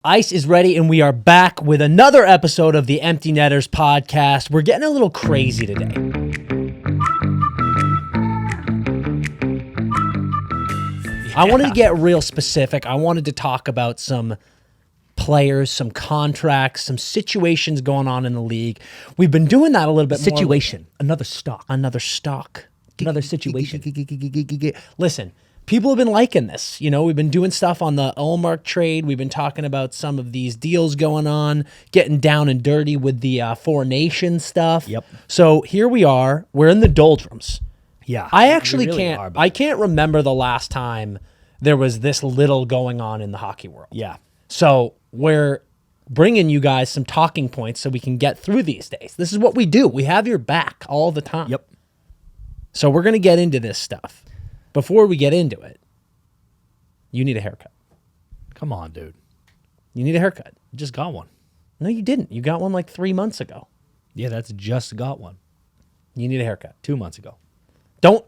Ice is ready, and we are back with another episode of the Empty Netters podcast. We're getting a little crazy today. I wanted to get real specific. I wanted to talk about some players, some contracts, some situations going on in the league. We've been doing that a little bit more. Situation. Another stock. Another stock. Another situation. Listen, people have been liking this. You know, we've been doing stuff on the Ullmark trade. We've been talking about some of these deals going on, getting down and dirty with the Four Nations stuff. Yep. So here we are. We're in the doldrums. Yeah. I actually we really can't. are, I can't remember the last time there was this little going on in the hockey world. Yeah. So we're bringing you guys some talking points so we can get through these days. This is what we do. We have your back all the time. Yep. So we're going to get into this stuff. Before we get into it, you need a haircut. Come on, dude. You need a haircut. You just got one. No, you didn't. You got one like 3 months ago. Yeah, that's just got one. You need a haircut. 2 months ago. Don't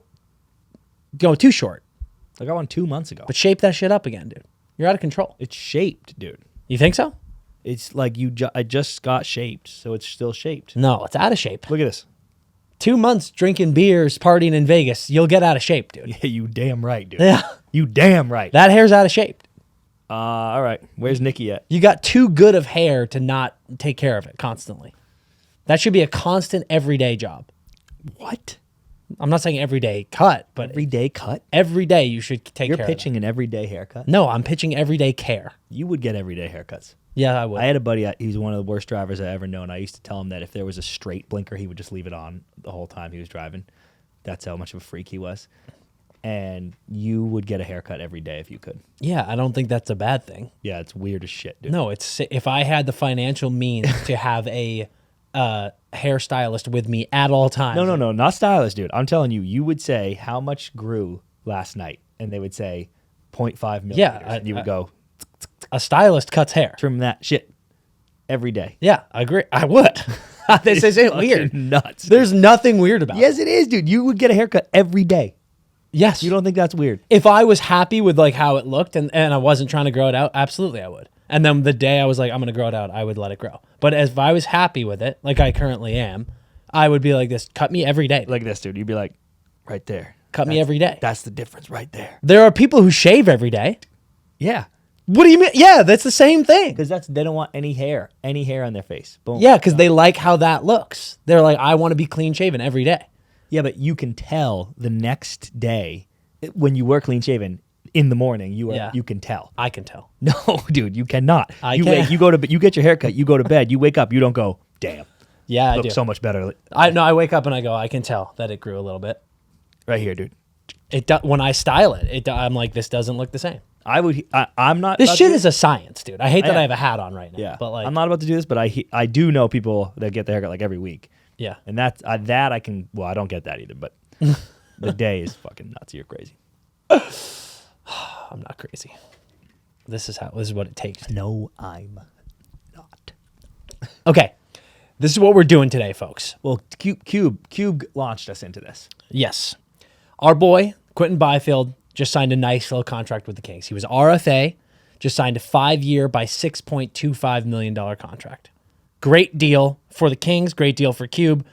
go too short, I got one 2 months ago. but shape that shit up again, dude. You're out of control. It's shaped, dude. You think so? It's like I just got shaped, so it's still shaped. No, it's out of shape. Look at this. 2 months drinking beers, partying in Vegas, you'll get out of shape, dude. Yeah, you damn right, dude. Yeah. You damn right. That hair's out of shape. All right. Where's Nikki at? You got too good of hair to not take care of it constantly. That should be a constant everyday job. What? I'm not saying everyday cut, but Everyday cut? every day you should take You're care pitching of an everyday haircut? that. No, I'm pitching everyday care. You would get everyday haircuts. Yeah, I would. I had a buddy, he's one of the worst drivers I ever known. I used to tell him that if there was a straight blinker, he would just leave it on the whole time he was driving. That's how much of a freak he was. And you would get a haircut every day if you could. Yeah, I don't think that's a bad thing. Yeah, it's weird as shit, dude. No, it's if I had the financial means to have a hairstylist with me at all times. No, not stylist, dude. I'm telling you, you would say how much grew last night, and they would say 0.5 millimeters. Yeah, and you would go, A stylist cuts hair. trim that shit every day. Yeah, I agree. I would. This isn't weird. Fucking nuts. There's nothing weird about it. Yes, it is, dude. You would get a haircut every day. Yes. You don't think that's weird? If I was happy with like how it looked and I wasn't trying to grow it out, absolutely I would. And then the day I was like, I'm going to grow it out, I would let it grow. But if I was happy with it, like I currently am, I would be like this, cut me every day. Like this, dude. You'd be like, right there. Cut me every day. That's the difference right there. There are people who shave every day. Yeah. What do you mean? Yeah, that's the same thing. Because they don't want any hair on their face. Boom. Yeah, because they like how that looks. They're like, I want to be clean shaven every day. Yeah, but you can tell the next day when you were clean shaven in the morning. You can tell. I can tell. No, dude, you cannot. You get your haircut. You go to bed. You wake up. You don't go, damn. Yeah, I Look do. so much better. I wake up and I go, I can tell that it grew a little bit. Right here, dude. When I style it, I'm like, this doesn't look the same. I'm not. This about to to do do is a science, dude. I hate that am. I have a hat on right now. Yeah, but like, I'm not about to do this, but I do know people that get their haircut like every week. Yeah, And that I can. Well, I don't get that either, but the day is fucking nuts. You're crazy. I'm not crazy. This is what it takes. No, I'm not. Okay, this is what we're doing today, folks. Well, Cube launched us into this. Yes, our boy Quinton Byfield just signed a nice little contract with the Kings. He was RFA, just signed a 5-year by $6.25 million contract. Great deal for the Kings, great deal for Cube,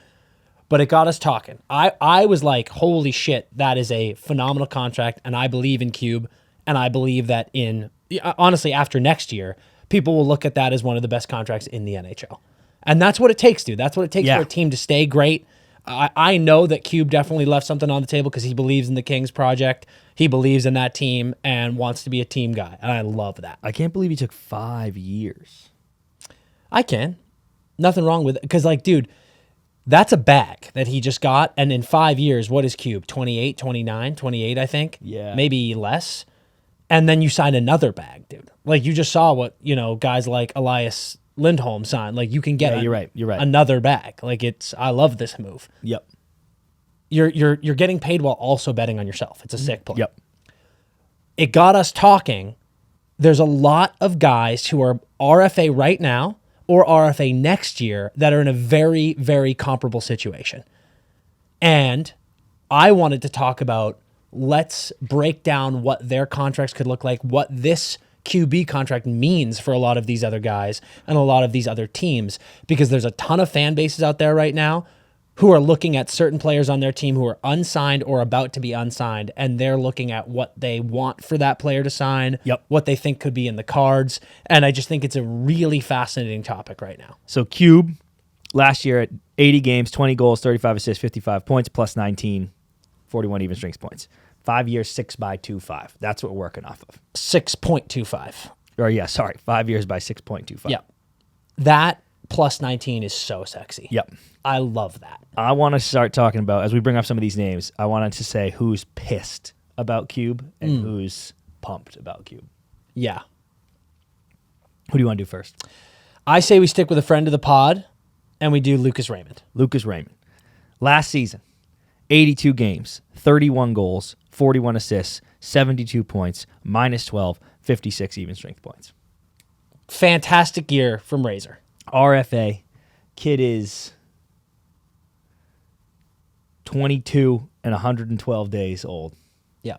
but it got us talking. I was like, holy shit, that is a phenomenal contract, and I believe in Cube, and I believe that honestly, after next year, people will look at that as one of the best contracts in the NHL. And that's what it takes, dude. That's what it takes for a team to stay great. I know that Cube definitely left something on the table because he believes in the Kings project. He believes in that team and wants to be a team guy. And I love that. I can't believe he took 5 years. I can. Nothing wrong with it. Because, like, dude, that's a bag that he just got. And in 5 years, what is Cube? 28, 29, 28, I think? Yeah. Maybe less. And then you sign another bag, dude. Like, you just saw what, guys like Elias Lindholm signed. Like, you can get you're right. another bag. Like, I love this move. Yep. You're getting paid while also betting on yourself. It's a sick play. Yep. It got us talking. There's a lot of guys who are RFA right now or RFA next year that are in a very, very comparable situation. And I wanted to talk about, let's break down what their contracts could look like, what this QB contract means for a lot of these other guys and a lot of these other teams, because there's a ton of fan bases out there right now who are looking at certain players on their team who are unsigned or about to be unsigned, and they're looking at what they want for that player to sign, what they think could be in the cards, and I just think it's a really fascinating topic right now. So Cube, last year at 80 games, 20 goals, 35 assists, 55 points, plus 19, 41 even strength points. 5 years, 6/25. That's what we're working off of. 6.25. Or 5 years by 6.25. Yeah. That plus 19 is so sexy. Yep. I love that. I want to start talking about, as we bring up some of these names, I wanted to say who's pissed about Cube and who's pumped about Cube. Yeah. Who do you want to do first? I say we stick with a friend of the pod, and we do Lucas Raymond. Lucas Raymond. Last season, 82 games, 31 goals, 41 assists, 72 points, minus 12, 56 even strength points. Fantastic year from Razor. RFA. Kid is 22 and 112 days old. Yeah.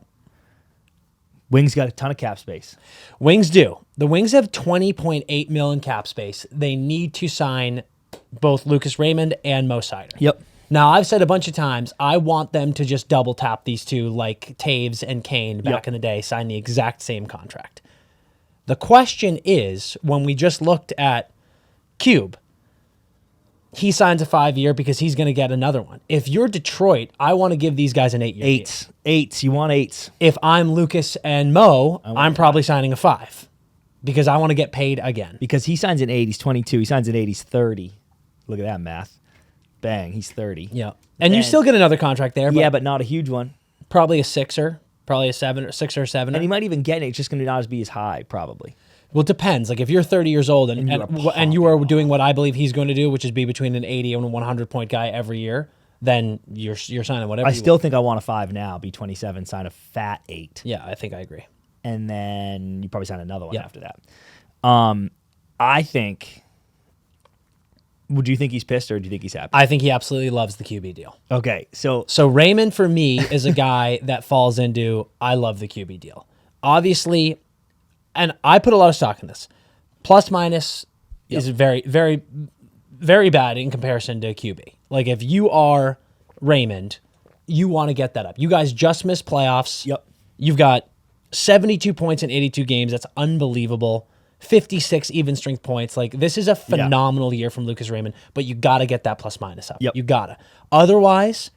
Wings got a ton of cap space. Wings do. The Wings have $20.8 million cap space. They need to sign both Lucas Raymond and Mo Seider. Yep. Now, I've said a bunch of times, I want them to just double tap these two like Taves and Kane back in the day, sign the exact same contract. The question is, when we just looked at Cube, he signs a 5-year because he's going to get another one. If you're Detroit, I want to give these guys an 8-year deal. Eights. You want eights. If I'm Lucas and Mo, I'm probably signing a 5 because I want to get paid again. Because he signs an 8, he's 22. He signs an 8, he's 30. Look at that math. Bang, he's 30. Yeah. And you still get another contract there. But not a huge one. Probably a 6er, probably a 7 or 6 or 7. And he might even get it. It's just going to not be as high, probably. Well, it depends. Like if you're 30 years old and you are doing what I believe he's going to do, which is be between an 80 and a 100 point guy every year, then you're signing whatever. I still think I want a 5 now, be 27, sign a fat 8. Yeah, I think I agree. And then you probably sign another one after that. I think. Would you think he's pissed or do you think he's happy? I think he absolutely loves the QB deal. Okay, so Raymond for me is a guy that falls into I love the QB deal. Obviously, and I put a lot of stock in this. Plus minus is very, very, very bad in comparison to QB. Like if you are Raymond, you want to get that up. You guys just missed playoffs. Yep. You've got 72 points in 82 games. That's unbelievable. 56 even strength points. Like this is a phenomenal year from Lucas Raymond, but you got to get that plus minus up. Yep. You got to. Otherwise,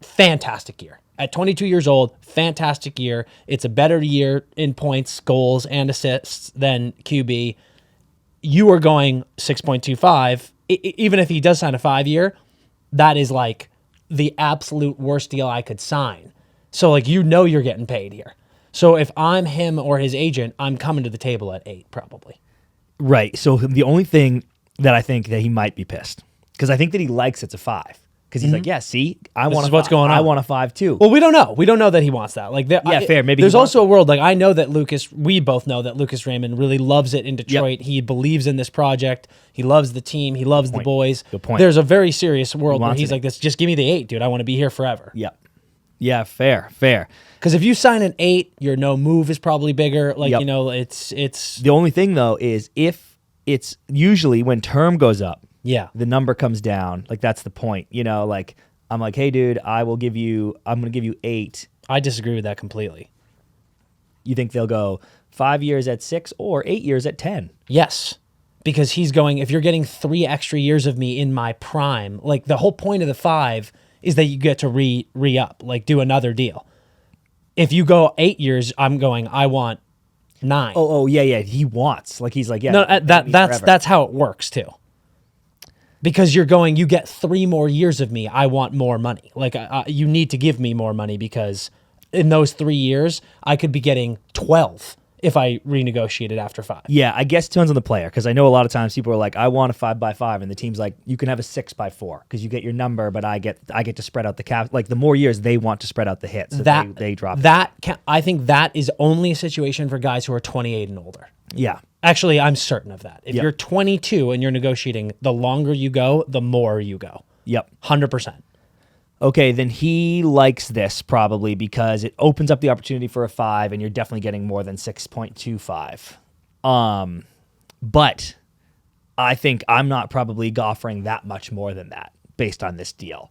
fantastic year. At 22 years old, fantastic year. It's a better year in points, goals, and assists than QB. You are going 6.25. Even if he does sign a 5-year, that is like the absolute worst deal I could sign. So like you're getting paid here. So if I'm him or his agent, I'm coming to the table at 8 probably. Right. So the only thing that I think that he might be pissed, because I think that he likes it's a 5. Because he's like, yeah, see, I want what's going on. I want a 5 too. Well, we don't know. We don't know that he wants that. Like, fair. Maybe there's also a world like I know that we both know that Lucas Raymond really loves it in Detroit. Yep. He believes in this project. He loves the team. He loves the boys. Good point. There's a very serious world where he's like, "This, just give me the 8, dude. I want to be here forever." Yep. Yeah, fair. Because if you sign an 8, your no move is probably bigger. Like it's the only thing though is if it's usually when term goes up, the number comes down. Like that's the point. Like I'm like, hey dude, I'm gonna give you 8. I disagree with that completely. You think they'll go 5 years at 6 or 8 years at 10? Yes. Because he's going, if you're getting 3 extra years of me in my prime, like the whole point of the 5 is that you get to re-up, like do another deal. If you go 8 years, I'm going, I want 9. Oh, yeah. He wants. Like he's like, yeah. No, that's how it works too. Because you're going, you get 3 more years of me. I want more money. Like you need to give me more money because in those 3 years, I could be getting 12 if I renegotiated after 5. Yeah, I guess it depends on the player because I know a lot of times people are like, I want a 5x5, and the team's like, you can have a 6x4 because you get your number, but I get to spread out the cap. Like the more years, they want to spread out the hits. So they drop I think that is only a situation for guys who are 28 and older. Yeah. Actually, I'm certain of that. If you're 22 and you're negotiating, the longer you go, the more you go. Yep. 100%. Okay, then he likes this probably because it opens up the opportunity for a 5, and you're definitely getting more than 6.25. But I think I'm not probably offering that much more than that based on this deal.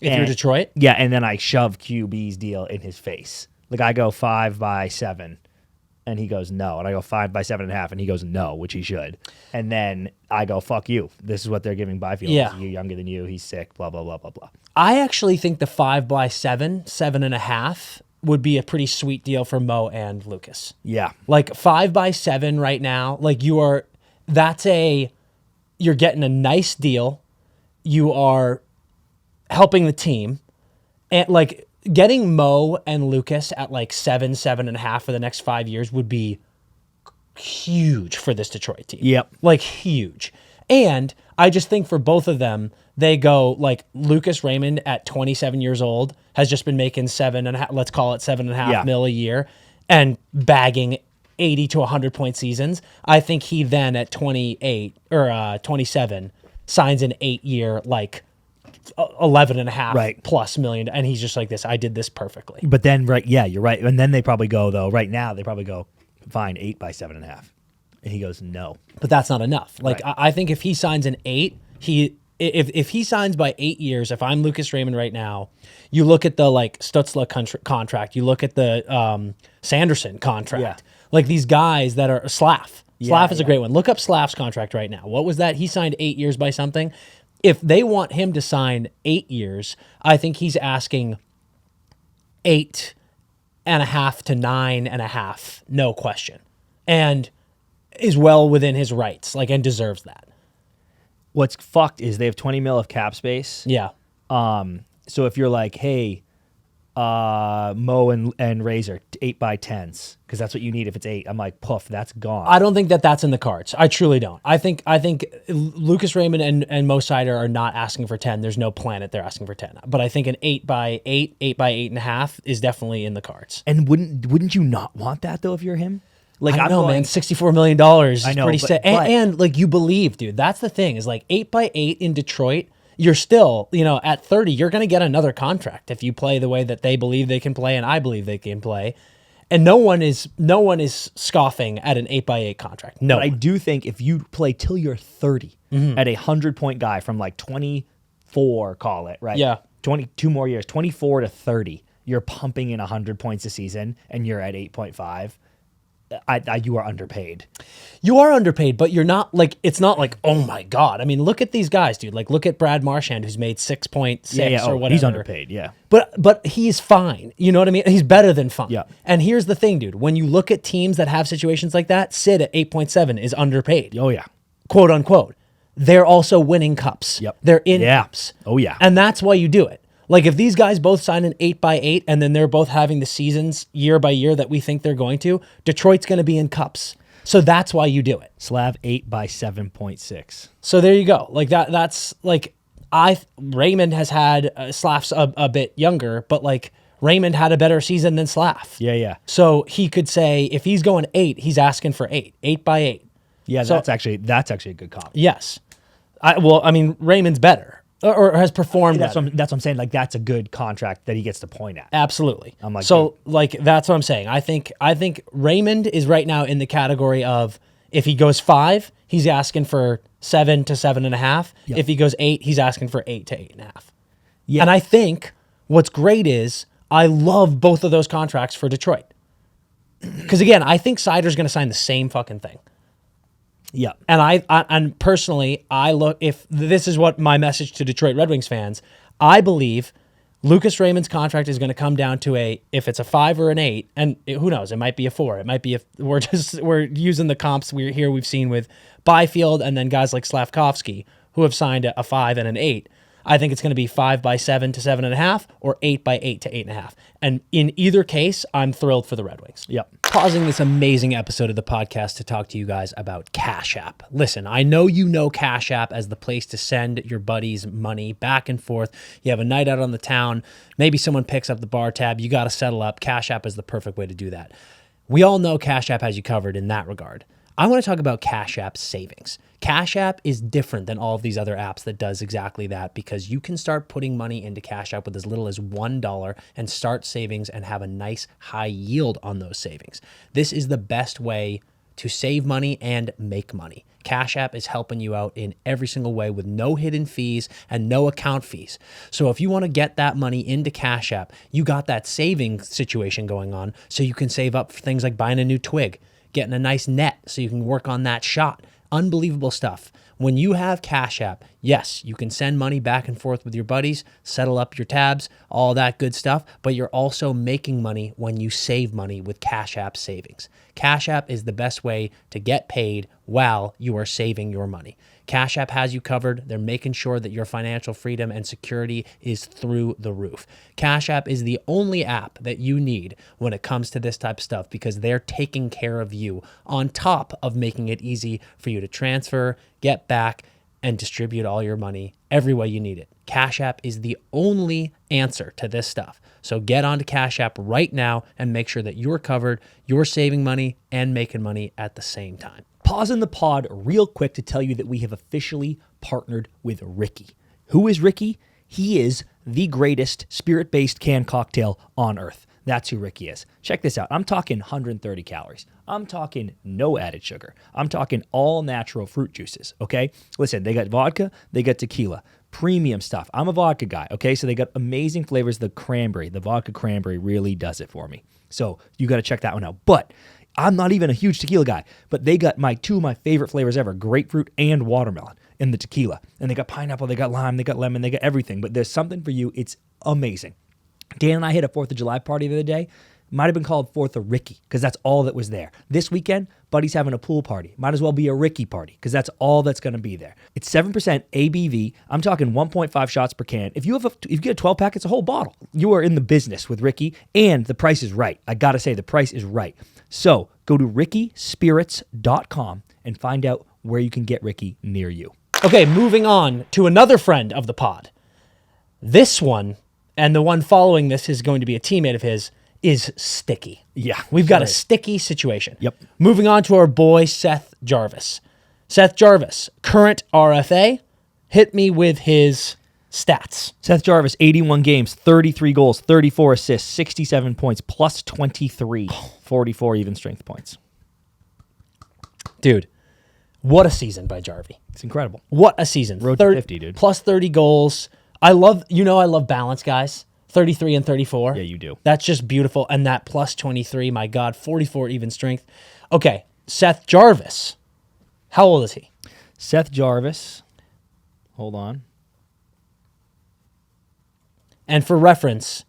If you're Detroit? Yeah, and then I shove QB's deal in his face. Like I go 5 by 7, and he goes no, and I go 5 by 7.5, and he goes no, which he should. And then I go fuck you. This is what they're giving Byfield. Yeah. He's younger than you. He's sick. Blah blah blah blah blah. I actually think the 5 by 7, 7.5 would be a pretty sweet deal for Mo and Lucas. Yeah. Like 5 by 7 right now, like you're getting a nice deal. You are helping the team, and like getting Mo and Lucas at like 7, 7.5 for the next 5 years would be huge for this Detroit team. Yep. Like huge. And I just think for both of them, they go like Lucas Raymond at 27 years old has just been making 7.5, let's call it 7.5 mil a year, and bagging 80 to 100 point seasons. I think he then at 28 or 27 signs an 8-year like 11.5 plus million, and he's just like this. I did this perfectly. But then you're right. And then they probably go though. Right now they probably go fine 8 by 7.5, and he goes no. But that's not enough. Like I think if he signs an 8, if he signs by 8 years, if I'm Lucas Raymond right now, you look at the like Stutzla contract, you look at the Sanderson contract, like these guys that are Slav. Slav is a great one. Look up Slav's contract right now. What was that? He signed 8 years by something. If they want him to sign 8 years, I think he's asking 8.5 to 9.5, no question, and is well within his rights, like, and deserves that. What's fucked is they have 20 mil of cap space. Yeah. So if you're like, hey, Mo and Razor 8 by 10s, because that's what you need if it's 8. I'm like, poof, that's gone. I don't think that's in the cards. I truly don't. I think Lucas Raymond and Mo Sider are not asking for 10. There's no planet they're asking for 10. But I think an 8 by 8, 8 by 8.5 is definitely in the cards. And wouldn't you not want that though if you're him? Like I know, man. $64 million is pretty sick. And like you believe, dude. That's the thing is like 8 by 8 in Detroit. You're still, at 30, you're going to get another contract if you play the way that they believe they can play and I believe they can play. And no one is scoffing at an 8 by 8 contract. No. But I do think if you play till you're 30 at a 100-point guy from like 24, call it, right? Yeah. 22 more years, 24 to 30, you're pumping in 100 points a season and you're at 8.5. You are underpaid. You are underpaid, but you're not like, it's not like, oh my God. I mean, look at these guys, dude. Like, look at Brad Marchand, who's made 6.6 or whatever. He's underpaid, yeah. But he's fine. You know what I mean? He's better than fine. Yeah. And here's the thing, dude. When you look at teams that have situations like that, Sid at 8.7 is underpaid. Oh, yeah. Quote unquote. They're also winning cups. Yep. They're in cups. Oh, yeah. And that's why you do it. Like if these guys both sign an 8 by 8 and then they're both having the seasons year by year that we think they're going to, Detroit's going to be in cups. So that's why you do it. Slav 8 by 7.6. So there you go. Like that's like Raymond has had Slav's a bit younger, but like Raymond had a better season than Slav. Yeah, yeah. So he could say if he's going 8, he's asking for 8 by 8. Yeah, so, that's actually a good comp. Yes. Raymond's better. Or has performed. That's what I'm saying. Like that's a good contract that he gets to point at. Absolutely. I'm like, so like that's what I'm saying. I think Raymond is right now in the category of if he goes 5, he's asking for 7 to 7.5. Yep. If he goes 8, he's asking for 8 to 8.5. Yeah. And I think what's great is I love both of those contracts for Detroit. Because again, I think Sider's going to sign the same fucking thing. Yeah. And personally, if this is what my message to Detroit Red Wings fans, I believe Lucas Raymond's contract is going to come down to if it's a 5 or an 8, and who knows, it might be a 4. It might be we're using the comps we've seen with Byfield and then guys like Slavkovsky who have signed a 5 and an 8. I think it's going to be 5 by 7 to 7.5 or 8 by 8 to 8.5. And in either case, I'm thrilled for the Red Wings. Yep. Pausing this amazing episode of the podcast to talk to you guys about Cash App. Listen, I know you know Cash App as the place to send your buddies money back and forth. You have a night out on the town. Maybe someone picks up the bar tab. You got to settle up. Cash App is the perfect way to do that. We all know Cash App has you covered in that regard. I want to talk about Cash App savings. Cash App is different than all of these other apps that does exactly that because you can start putting money into Cash App with as little as $1 and start savings and have a nice high yield on those savings. This is the best way to save money and make money. Cash App is helping you out in every single way with no hidden fees and no account fees. So if you want to get that money into Cash App, you got that saving situation going on so you can save up for things like buying a new twig, getting a nice net so you can work on that shot. Unbelievable stuff. When you have Cash App, yes, you can send money back and forth with your buddies, settle up your tabs, all that good stuff, but you're also making money when you save money with Cash App savings. Cash App is the best way to get paid while you are saving your money. Cash App has you covered. They're making sure that your financial freedom and security is through the roof. Cash App is the only app that you need when it comes to this type of stuff because they're taking care of you on top of making it easy for you to transfer, get back, and distribute all your money every way you need it. Cash App is the only answer to this stuff. So get onto Cash App right now and make sure that you're covered, you're saving money, and making money at the same time. Pausing the pod real quick to tell you that we have officially partnered with Ricky. Who is Ricky? He is the greatest spirit-based canned cocktail on earth. That's who Ricky is. Check this out. I'm talking 130 calories. I'm talking no added sugar. I'm talking all natural fruit juices, okay? Listen, they got vodka, they got tequila, premium stuff. I'm a vodka guy, okay? So they got amazing flavors. The vodka cranberry really does it for me. So you got to check that one out. But I'm not even a huge tequila guy, but they got two of my favorite flavors ever, grapefruit and watermelon in the tequila. And they got pineapple, they got lime, they got lemon, they got everything. But there's something for you. It's amazing. Dan and I hit a 4th of July party the other day. Might have been called 4th of Ricky because that's all that was there. This weekend, buddy's having a pool party. Might as well be a Ricky party because that's all that's going to be there. It's 7% ABV. I'm talking 1.5 shots per can. If you get a 12-pack, it's a whole bottle. You are in the business with Ricky, and the price is right. I got to say, the price is right. So go to rickyspirits.com and find out where you can get Ricky near you. Okay, moving on to another friend of the pod. This one, and the one following this is going to be a teammate of his, is sticky. Yeah. We've got a sticky situation. Yep. Moving on to our boy, Seth Jarvis. Seth Jarvis, current RFA, hit me with his stats. Seth Jarvis, 81 games, 33 goals, 34 assists, 67 points, plus 23, 44 even strength points. Dude, what a season by Jarvie. It's incredible. What a season. Road to 50, dude. Plus 30 goals. I love balance, guys. 33 and 34. Yeah, you do. That's just beautiful. And that plus 23, my God, 44 even strength. Okay, Seth Jarvis. How old is he? Seth Jarvis. Hold on. And for reference,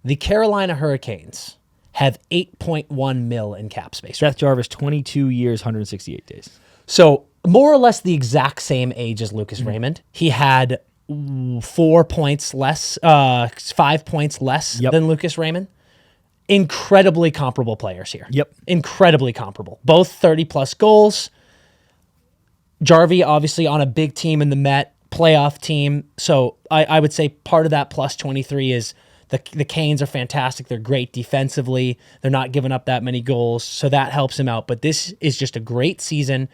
the Carolina Hurricanes have 8.1 mil in cap space. Seth Jarvis, 22 years, 168 days. So more or less the exact same age as Lucas Raymond. He had 4 points less, 5 points less than Lucas Raymond. Incredibly comparable players here. Yep. Incredibly comparable. Both 30-plus goals. Jarvie, obviously, on a big team in the Met, playoff team. So I would say part of that plus 23 is the Canes are fantastic. They're great defensively. They're not giving up that many goals, so that helps him out. But this is just a great season,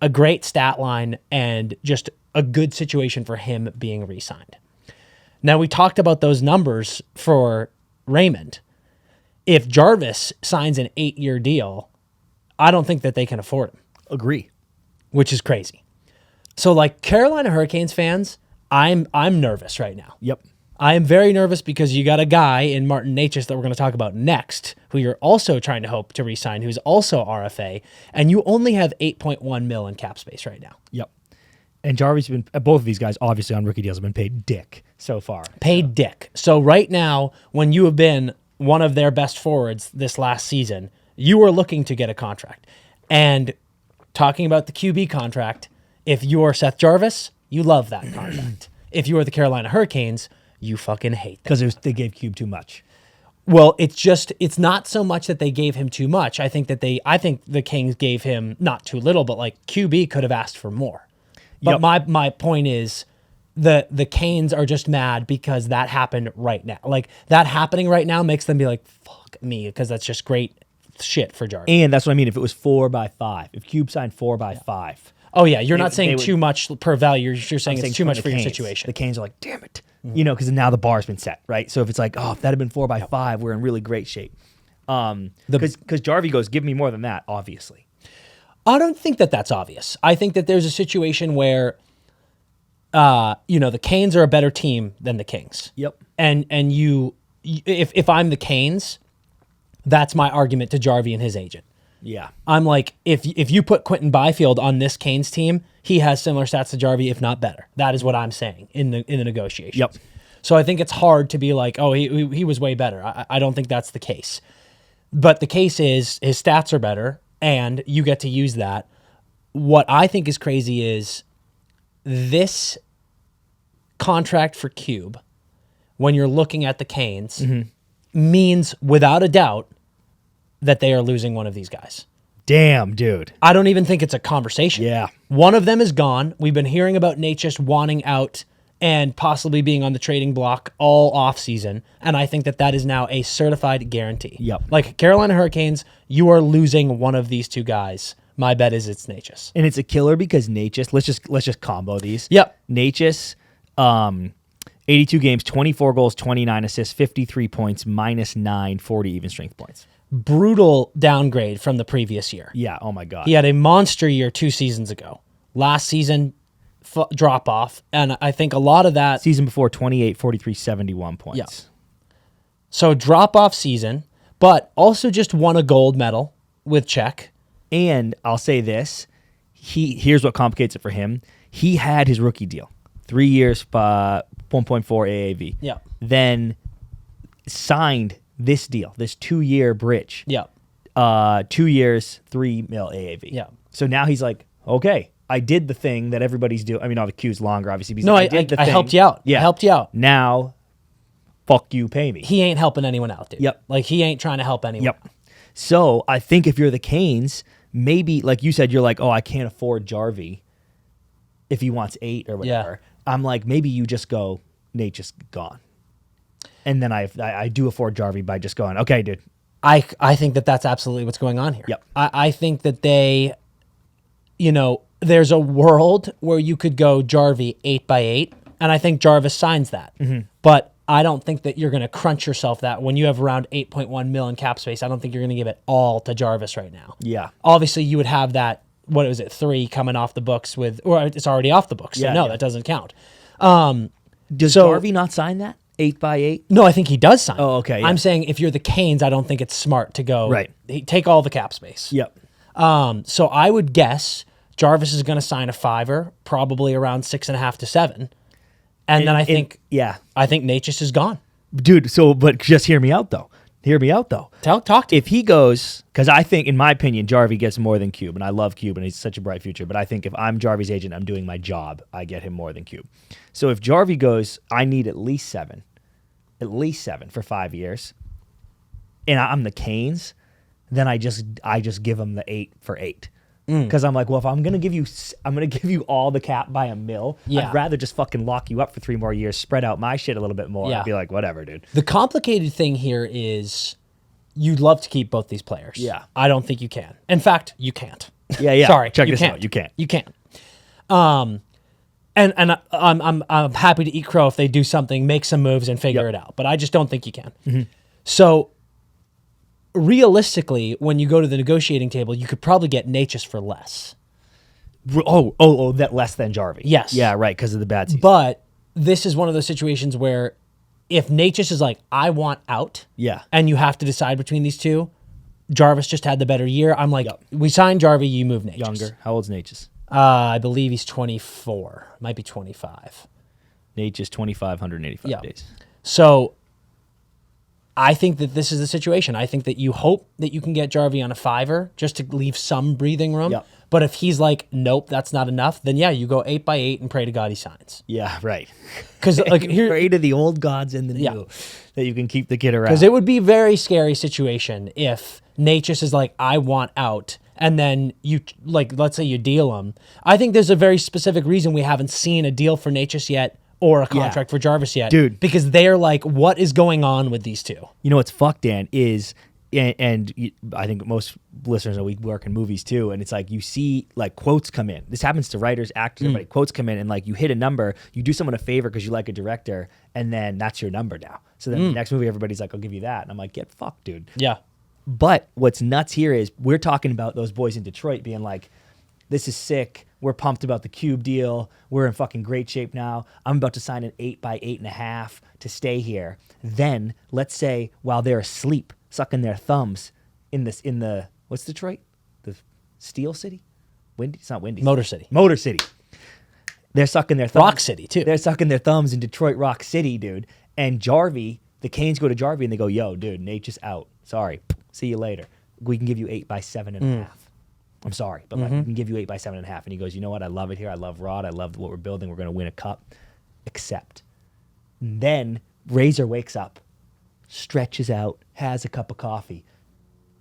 a great stat line, and just a good situation for him being re-signed. Now, we talked about those numbers for Raymond. If Jarvis signs an 8-year deal, I don't think that they can afford him. Agree. Which is crazy. So, like, Carolina Hurricanes fans, I'm nervous right now. Yep. I am very nervous because you got a guy in Martin Necas that we're going to talk about next, who you're also trying to hope to re-sign, who's also RFA, and you only have 8.1 mil in cap space right now. Yep. And Jarvis been both of these guys, obviously on rookie deals, have been paid dick so far. Paid dick. So right now, when you have been one of their best forwards this last season, you are looking to get a contract. And talking about the QB contract, if you're Seth Jarvis, you love that contract. If you are the Carolina Hurricanes, you fucking hate that. Because they gave Cube too much. Well, it's not so much that they gave him too much. I think the Kings gave him not too little, but like QB could have asked for more. But my point is the Canes are just mad because that happened right now. Like that happening right now makes them be like, fuck me, because that's just great shit for Jarvis. And that's what I mean. If it was 4x5, if Cube signed 4x5. Oh, yeah. You're not saying too much per value. You're saying it's too much for your Canes. situation. The Canes are like, damn it. Because now the bar's been set, right? So if it's like, oh, if that had been 4x5, we're in really great shape. Because Jarvie goes, give me more than that, obviously. I don't think that that's obvious. I think that there's a situation where, the Canes are a better team than the Kings. Yep. And if I'm the Canes, that's my argument to Jarvie and his agent. Yeah. I'm like, if you put Quinton Byfield on this Canes team, he has similar stats to Jarvie, if not better. That is what I'm saying in the negotiations. Yep. So I think it's hard to be like, oh, he was way better. I don't think that's the case. But the case is his stats are better, and you get to use that. What I think is crazy is this contract for Cube, when you're looking at the Canes, means without a doubt that they are losing one of these guys. Damn, dude. I don't even think it's a conversation. Yeah. One of them is gone. We've been hearing about Necas wanting out and possibly being on the trading block all offseason, and I think that is now a certified guarantee. Yep. Like Carolina Hurricanes, you are losing one of these two guys. My bet is it's Necas. And it's a killer because Necas, let's just combo these. Yep. Necas, 82 games, 24 goals, 29 assists, 53 points, -9, 40 even strength points. Brutal downgrade from the previous year. Yeah, oh my God. He had a monster year 2 seasons ago. Last season, drop off, and I think a lot of that... Season before, 28, 43, 71 points. Yeah. So drop off season, but also just won a gold medal with Czech. And I'll say this, here's what complicates it for him. He had his rookie deal, 3 years, 1.4 AAV. Yeah. Then signed this deal, this 2-year bridge. Yeah. 2 years, 3 mil AAV. Yeah. So now he's like, okay, I did the thing that everybody's doing. I mean, the Q's longer, obviously. But No, I did the thing. I helped you out. Yeah. I helped you out. Now, fuck you, pay me. He ain't helping anyone out, dude. Yep. Like, he ain't trying to help anyone. Yep. So I think if you're the Canes, maybe, like you said, you're like, oh, I can't afford Jarvie if he wants 8 or whatever. Yeah. I'm like, maybe you just go, Nate just gone. And then I do afford Jarvie by just going, okay, dude. I think that that's absolutely what's going on here. Yep. I think that they, there's a world where you could go Jarvie 8x8, and I think Jarvis signs that. Mm-hmm. But I don't think that you're going to crunch yourself that when you have around 8.1 mil in cap space. I don't think you're going to give it all to Jarvis right now. Yeah. Obviously, you would have that, 3 coming off the books or it's already off the books. So that doesn't count. Does Jarvie not sign that? 8x8? No, I think he does sign. Oh, okay. Yeah. I'm saying if you're the Canes, I don't think it's smart to go take all the cap space. Yep. So I would guess Jarvis is going to sign a 5-er, probably around 6.5 to 7, and then I think Necas is gone. Dude. So, but just hear me out though. Talk to me. If he goes, because I think, in my opinion, Jarvie gets more than Cube, and I love Cube, and he's such a bright future. But I think if I'm Jarvie's agent, I'm doing my job. I get him more than Cube. So if Jarvie goes, I need at least 7 for 5 years, and I'm the Canes, then I just give him the 8 for 8. Because I'm like, well, if I'm gonna give you all the cap by a mil. I'd rather just fucking lock you up for 3 more years, spread out my shit a little bit more, and be like, whatever, dude. The complicated thing here is you'd love to keep both these players. Yeah. I don't think you can. In fact, you can't. Yeah. Sorry, Check you this can't. out. You can't. You can't. And I'm happy to eat crow if they do something, make some moves, and figure it out. But I just don't think you can. Mm-hmm. So realistically, when you go to the negotiating table, you could probably get Necas for less. Oh, that less than Jarvie. Yes. Yeah, right, because of the bad season. But this is one of those situations where if Necas is like, I want out, and you have to decide between these two, Jarvis just had the better year. I'm like, we signed Jarvie, you move Necas. Younger. How old's Necas? I believe he's 24. Might be 25. Necas, 2,585 days. So I think that this is the situation. I think that you hope that you can get Jarvie on a 5-er just to leave some breathing room. Yep. But if he's like, nope, that's not enough, then you go 8x8 and pray to God he signs. Yeah, right. Because pray to the old gods and the new that you can keep the kid around. Because it would be a very scary situation if Necas is like, I want out, and then you, like, let's say you deal him. I think there's a very specific reason we haven't seen a deal for Necas yet or a contract for Jarvis yet. Dude. Because they're like, what is going on with these two? You know what's fucked, Dan, is I think most listeners know we work in movies too, and it's like you see like quotes come in. This happens to writers, actors, everybody. Quotes come in, and like you hit a number, you do someone a favor because you like a director, and then that's your number now. So then the next movie, everybody's like, "I'll give you that," and I'm like, "Get fucked, dude." Yeah. But what's nuts here is we're talking about those boys in Detroit being like, "This is sick. We're pumped about the Cube deal. We're in fucking great shape now. I'm about to sign an 8 by 8.5 to stay here." Then let's say while they're asleep, sucking their thumbs in the what's Detroit? The Steel City? Windy? It's not Windy. Motor City. Motor City. They're sucking their thumbs. Rock City, too. They're sucking their thumbs in Detroit Rock City, dude. And Jarvie, the Canes go to Jarvie and they go, "Yo, dude, Nate just out. Sorry. See you later. We can give you 8 by 7.5. I'm sorry, but like, we can give you 8 by 7.5. And he goes, "You know what? I love it here. I love Rod. I love what we're building. We're going to win a cup. Accept." Then Razor wakes up, stretches out, has a cup of coffee,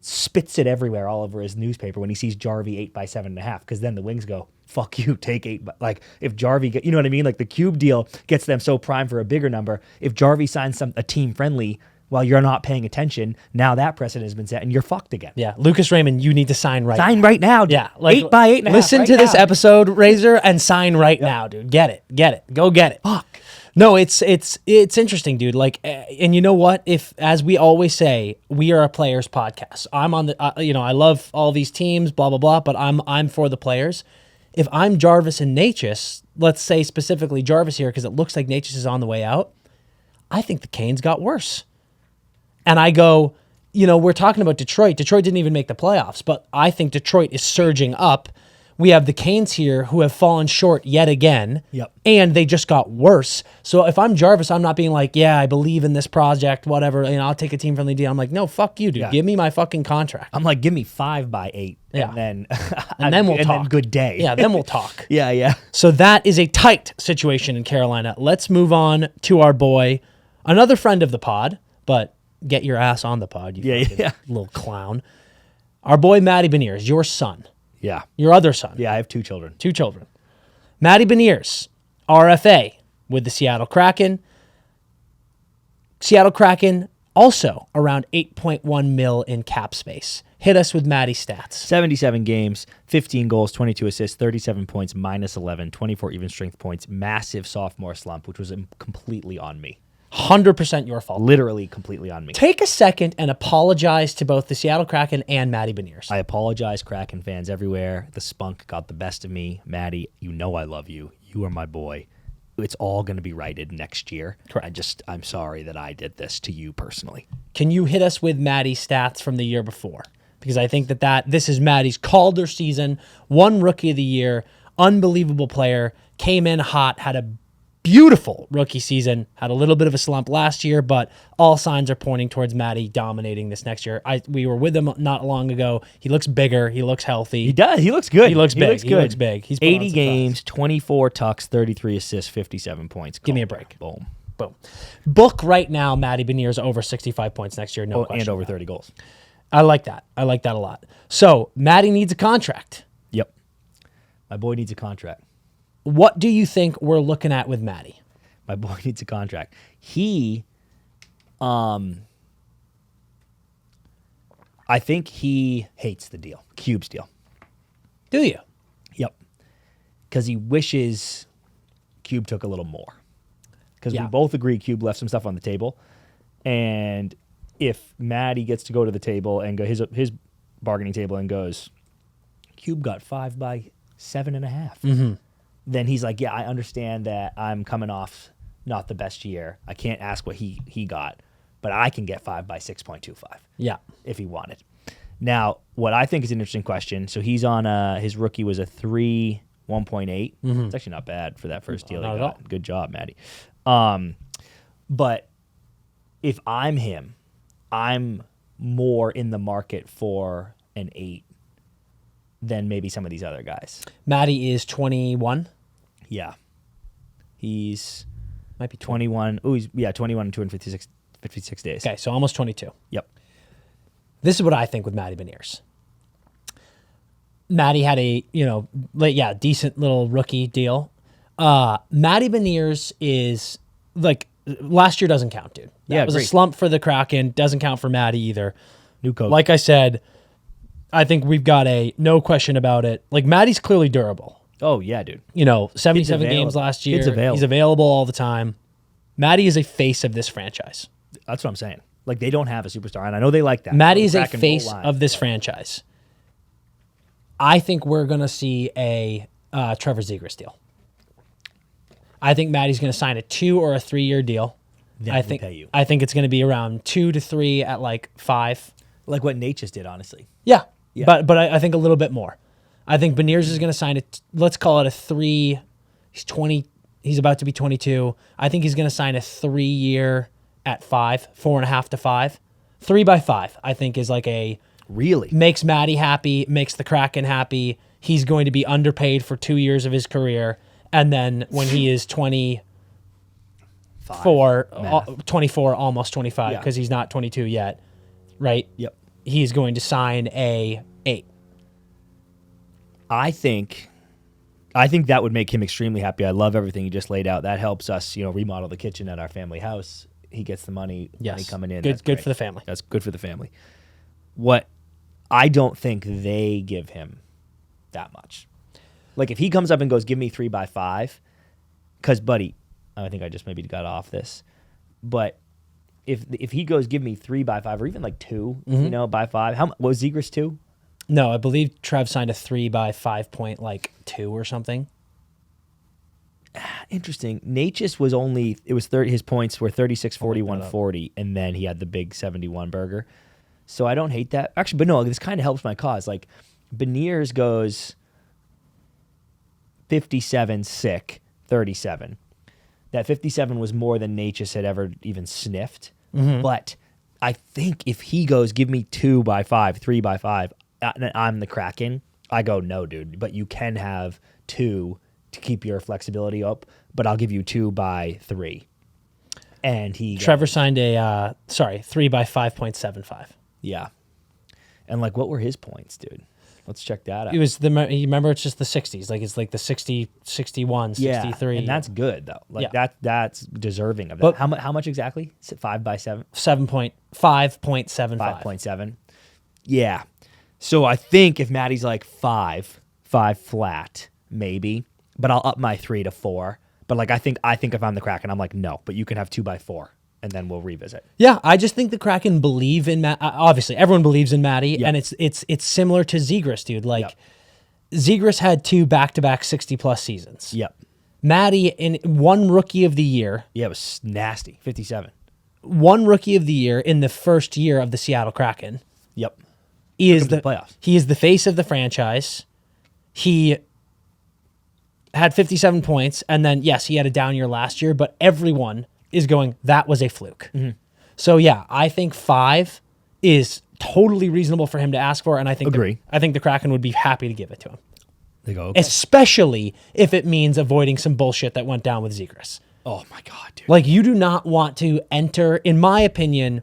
spits it everywhere all over his newspaper when he sees Jarvie 8 by 7.5. Because then the Wings go, "Fuck you, take 8 by," like if Jarvie you know what I mean? Like the Cube deal gets them so primed for a bigger number. If Jarvie signs a team friendly while you're not paying attention, now that precedent has been set and you're fucked again. Yeah. Lucas Raymond, you need to sign right now. Sign right now, dude. Yeah. Like 8 by 8.5. Listen right to this now. episode, Razor, and sign right now, dude. Get it. Go get it. Fuck. No, it's interesting, dude. Like, and you know what? If, as we always say, we are a players podcast. I'm on the, I love all these teams, blah blah blah. But I'm for the players. If I'm Jarvis and Necas, let's say specifically Jarvis here, because it looks like Necas is on the way out. I think the Canes got worse, and I go, we're talking about Detroit. Detroit didn't even make the playoffs, but I think Detroit is surging up. We have the Canes here who have fallen short yet again. Yep. And they just got worse. So if I'm Jarvis, I'm not being like, "Yeah, I believe in this project, whatever. I'll take a team friendly deal." I'm like, "No, fuck you, dude. Yeah. Give me my fucking contract." I'm like, "Give me 5 by 8. Yeah. And then we'll talk. Then good day. Yeah, then we'll talk. Yeah. So that is a tight situation in Carolina. Let's move on to our boy, another friend of the pod, but get your ass on the pod, you fucking little clown. Our boy, Matty Beniers, your son. Yeah. Your other son. Yeah, I have 2 children. 2 children. Matty Beniers, RFA with the Seattle Kraken. Seattle Kraken also around 8.1 mil in cap space. Hit us with Matty's stats. 77 games, 15 goals, 22 assists, 37 points, minus 11, 24 even strength points, massive sophomore slump, which was completely on me. 100% your fault. Literally completely on me. Take a second and apologize to both the Seattle Kraken and Matty Beniers. I apologize, Kraken fans everywhere. The spunk got the best of me. Matty, you know I love you. You are my boy. It's all going to be righted next year. Correct. I'm sorry that I did this to you personally. Can you hit us with Matty's stats from the year before? Because I think that this is Matty's Calder season, won Rookie of the Year, unbelievable player, came in hot, had a beautiful rookie season, had a little bit of a slump last year, but all signs are pointing towards Matty dominating this next year. We were with him not long ago. He looks bigger. He looks healthy. He does. He looks good. He looks big. He looks big. He's 80 games, 24 tucks, 33 assists, 57 points. Give me a break. Boom. Book right now, Matty Beniers over 65 points next year. No question. And over 30 goals. I like that. I like that a lot. So Matty needs a contract. Yep. My boy needs a contract. What do you think we're looking at with Matty? My boy needs a contract. He, I think he hates the deal, Cube's deal. Do you? Yep. Because he wishes Cube took a little more. Because we both agree Cube left some stuff on the table. And if Matty gets to go to the table and go his bargaining table and goes, Cube got 5 by 7.5. Then he's like, yeah, I understand that I'm coming off not the best year. I can't ask what he got, but I can get 5 by 6.25. Yeah. If he wanted. Now, what I think is an interesting question. So he's on his rookie was a 3, 1.8. It's actually not bad for that first deal he got. Good job, Matty. But if I'm him, I'm more in the market for an 8 than maybe some of these other guys. Matty is 21. Yeah. He's might be 21. Oh, he's 21 and 256 days. Okay, so almost 22. Yep. This is what I think with Matty Beniers. Matty had a, decent little rookie deal. Matty Beniers is like last year doesn't count, dude. That was a slump for the Kraken, doesn't count for Matty either. New coach. Like I said, I think we've got no question about it. Like, Matty's clearly durable. Oh, yeah, dude. 77 games last year. Kid's available. He's available all the time. Matty is a face of this franchise. That's what I'm saying. Like, they don't have a superstar, and I know they like that. Matty is a face of this franchise. I think we're going to see a Trevor Zegras deal. I think Matty's going to sign a 2 or a 3 year deal. Then I we think pay you. I think it's going to be around 2 to 3 at like 5. Like what Necas did, honestly. Yeah. Yeah. But I think a little bit more. I think Beniers is going to sign let's call it a 3. He's 20. He's about to be 22. I think he's going to sign a 3 year at 5, 4.5 to 5. 3 by 5, I think, is like Really? makes Matty happy, makes the Kraken happy. He's going to be underpaid for 2 years of his career. And then when he is 24, almost 25, because he's not 22 yet, right? Yep. He's going to sign a 8. I think that would make him extremely happy. I love everything he just laid out. That helps us, remodel the kitchen at our family house. He gets the money coming in. Good for the family. That's good for the family. What I don't think they give him that much. Like, if he comes up and goes, give me 3 by 5, because, buddy, I think I just maybe got off this, but if he goes, give me 3 by 5, or even like 2, by 5, what was Zegras 2? No, I believe Trev signed a 3 by 5.2 or something. Interesting. Necas was his points were 36, 41, 40, and then he had the big 71 burger. So I don't hate that. Actually, but no, this kind of helps my cause. Like, Beniers goes 57, sick, 37. That 57 was more than Necas had ever even sniffed. Mm-hmm. But I think if he goes, give me 2 by 5, 3 by 5, I'm the Kraken, I go, no, dude, but you can have 2 to keep your flexibility up, but I'll give you 2 by 3. And Trevor signed a 3 by 5.75. Yeah. And like, what were his points, dude? Let's check that out. It was you remember, it's just the 60s. Like, it's like the 60, 61, 63. And that's good though. Like, that's deserving of that. But how much exactly? 5 by 7? 5.75. 5.7. Yeah. So I think if Matty's like 5 flat, maybe, but I'll up my 3 to 4. But like, I think if I'm the Kraken, I'm like, no, but you can have 2 by 4, and then we'll revisit. Yeah, I just think the Kraken believe in Matty. Obviously, everyone believes in Matty, and it's similar to Zegras, dude. Like, Zegras had 2 back-to-back 60-plus seasons. Yep. Matty, in one Rookie of the Year. Yeah, it was nasty. 57. One Rookie of the Year in the first year of the Seattle Kraken. Yep. He is the playoffs. He is the face of the franchise. He had 57 points, and then, yes, he had a down year last year, but everyone is going, that was a fluke. Mm-hmm. So, yeah, I think 5 is totally reasonable for him to ask for, and I think the Kraken would be happy to give it to him. They go, okay. Especially if it means avoiding some bullshit that went down with Zegras. Oh, my God, dude. Like, you do not want to enter, in my opinion,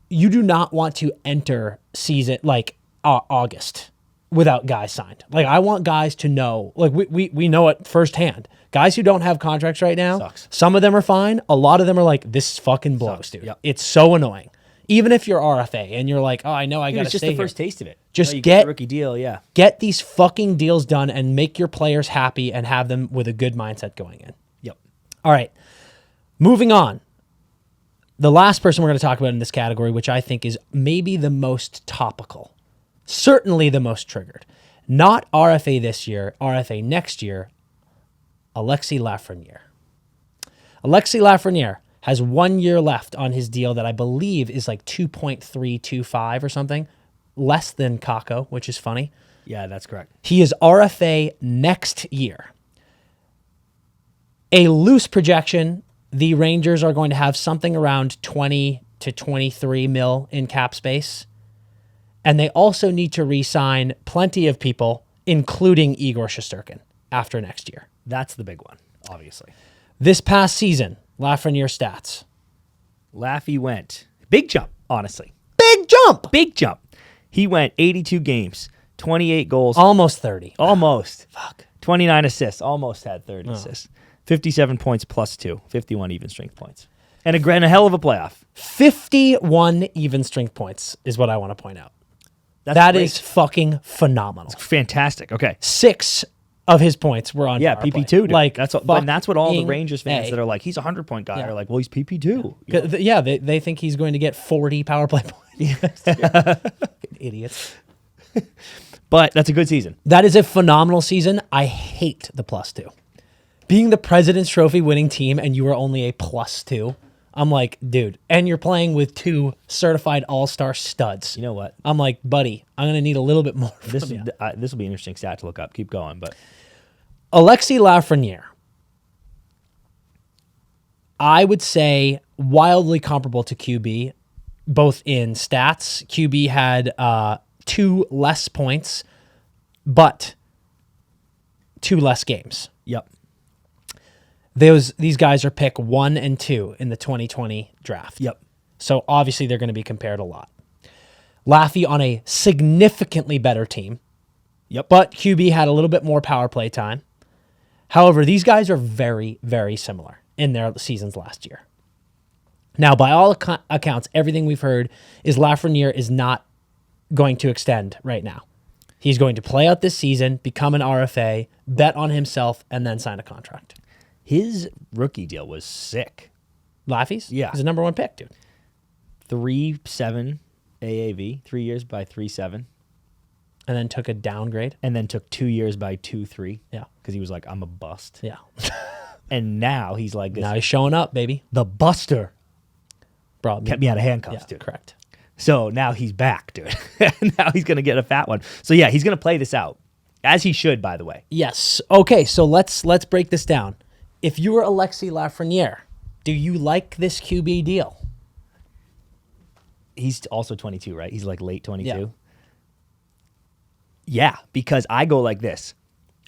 you do not want to enter season, like, August without guys signed. Like, I want guys to know, like, we know it firsthand. Guys who don't have contracts right now, sucks. Some of them are fine. A lot of them are like, this fucking blows, dude. Yep. It's so annoying. Even if you're RFA and you're like, oh, I know I got to stay here. It's just the first taste of it. Just get the rookie deal, get these fucking deals done and make your players happy and have them with a good mindset going in. Yep. All right. Moving on. The last person we're going to talk about in this category, which I think is maybe the most topical, certainly the most triggered. Not RFA this year, RFA next year, Alexis Lafreniere. Alexis Lafreniere has 1 year left on his deal that I believe is like 2.325 or something, less than Kakko, which is funny. Yeah, that's correct. He is RFA next year. A loose projection, the Rangers are going to have something around 20 to 23 mil in cap space. And they also need to re-sign plenty of people, including Igor Shesterkin, after next year. That's the big one, obviously. This past season, Lafreniere stats. Laffy went, big jump, honestly. Big jump! Big jump. He went 82 games, 28 goals. Almost 30. Almost. Fuck. 29 assists, almost had 30 assists. 57 points plus 2, 51 even strength points. And a hell of a playoff. 51 even strength points is what I want to point out. That is fucking phenomenal. Fantastic. Okay. 6 of his points were on power play. PP2. Dude. Like, that's what all the Rangers fans that are like, he's a 100-point guy are like, well, he's PP2. Yeah, they think he's going to get 40 power play points. Idiots. But that's a good season. That is a phenomenal season. I hate the +2. Being the President's Trophy winning team and you are only a +2, I'm like, dude, and you're playing with 2 certified all-star studs. You know what? I'm like, buddy, I'm going to need a little bit more from This you. This will be an interesting stat to look up. Keep going, but Alexis Lafreniere, I would say wildly comparable to QB, both in stats. QB had 2 less points, but 2 less games. Yep. These guys are pick 1 and 2 in the 2020 draft. Yep. So obviously they're going to be compared a lot. Laffy on a significantly better team. Yep. But QB had a little bit more power play time. However, these guys are very, very similar in their seasons last year. Now, by all accounts, everything we've heard is Lafreniere is not going to extend right now. He's going to play out this season, become an RFA, bet on himself, and then sign a contract. His rookie deal was sick. Laffy's? Yeah. He's a number 1 pick, dude. 3.7 AAV, 3 years by 3.7. And then took a downgrade. And then took 2 years by 2.3. Yeah. Because he was like, I'm a bust. Yeah. And now he's like this. Now he's showing up, baby. The buster Bro, kept me out of handcuffs, yeah, dude. correct. So now he's back, dude. Now he's going to get a fat one. So yeah, he's going to play this out. As he should, by the way. Yes. Okay, so let's break this down. If you were Alexis Lafreniere, do you like this QB deal? He's also 22, right? He's like late 22. Yeah. Yeah, because I go like this.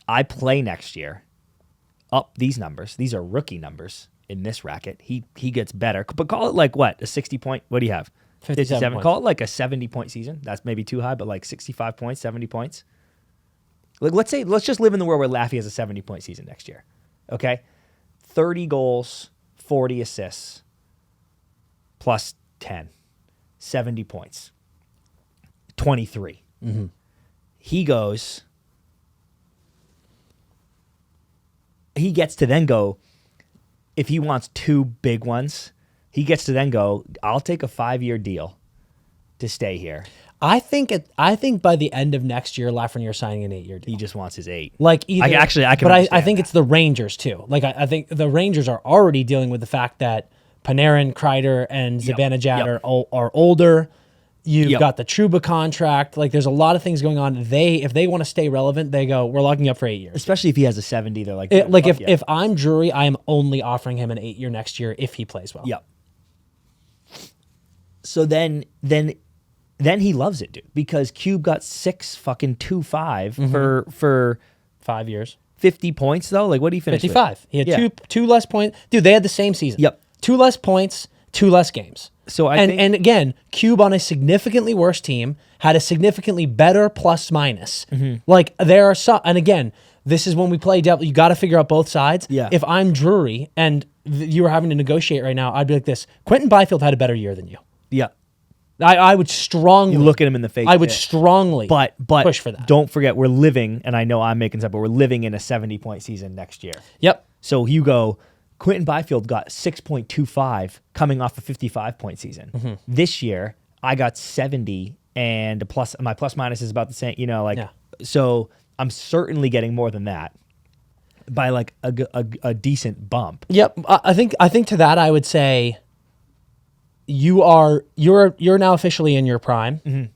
I play next year, up these numbers. These are rookie numbers in this racket. He gets better. But call it like what? A 60-point? What do you have? 57 points. Call it like a 70-point season. That's maybe too high, but like 65 points, 70 points. Like let's just live in the world where Laffy has a 70-point season next year. Okay? 30 goals, 40 assists, plus 10. 70 points. 23. Mm-hmm. He gets to then go, if he wants 2 big ones, he gets to then go, I'll take a 5-year deal to stay here. I think by the end of next year, Lafreniere signing an 8-year deal. He just wants his 8. Like either, I can. But I think it's the Rangers too. Like I think the Rangers are already dealing with the fact that Panarin, Kreider, and Zibanejad are older. You've got the Trouba contract. Like there's a lot of things going on. If they want to stay relevant, they go, we're locking up for 8 years. Especially if he has a 70, they're like, if I'm Drury, I am only offering him an 8-year next year if he plays well. Yep. So then he loves it, dude, because Cube got 6.25 for 5 years. 50 points though. Like what did he finish 55. with? He had two less points. Dude, they had the same season. Yep. 2 less points, 2 less games. So and again, Cube on a significantly worse team had a significantly better plus minus. Mm-hmm. Like there are some, and again, this is when we play devil. You got to figure out both sides. Yeah. If I'm Drury and you were having to negotiate right now, I'd be like this: Quinton Byfield had a better year than you. Yeah. I would strongly You look at him in the face. I would strongly but push for that. Don't forget, we're living, and I know I'm making stuff, but we're living in a 70-point season next year. Yep. So you go, Quinton Byfield got 6.25 coming off a 55-point season. Mm-hmm. This year, I got 70, and my plus minus is about the same. So I'm certainly getting more than that by like a decent bump. Yep. I think to that I would say you're now officially in your prime. Mm-hmm.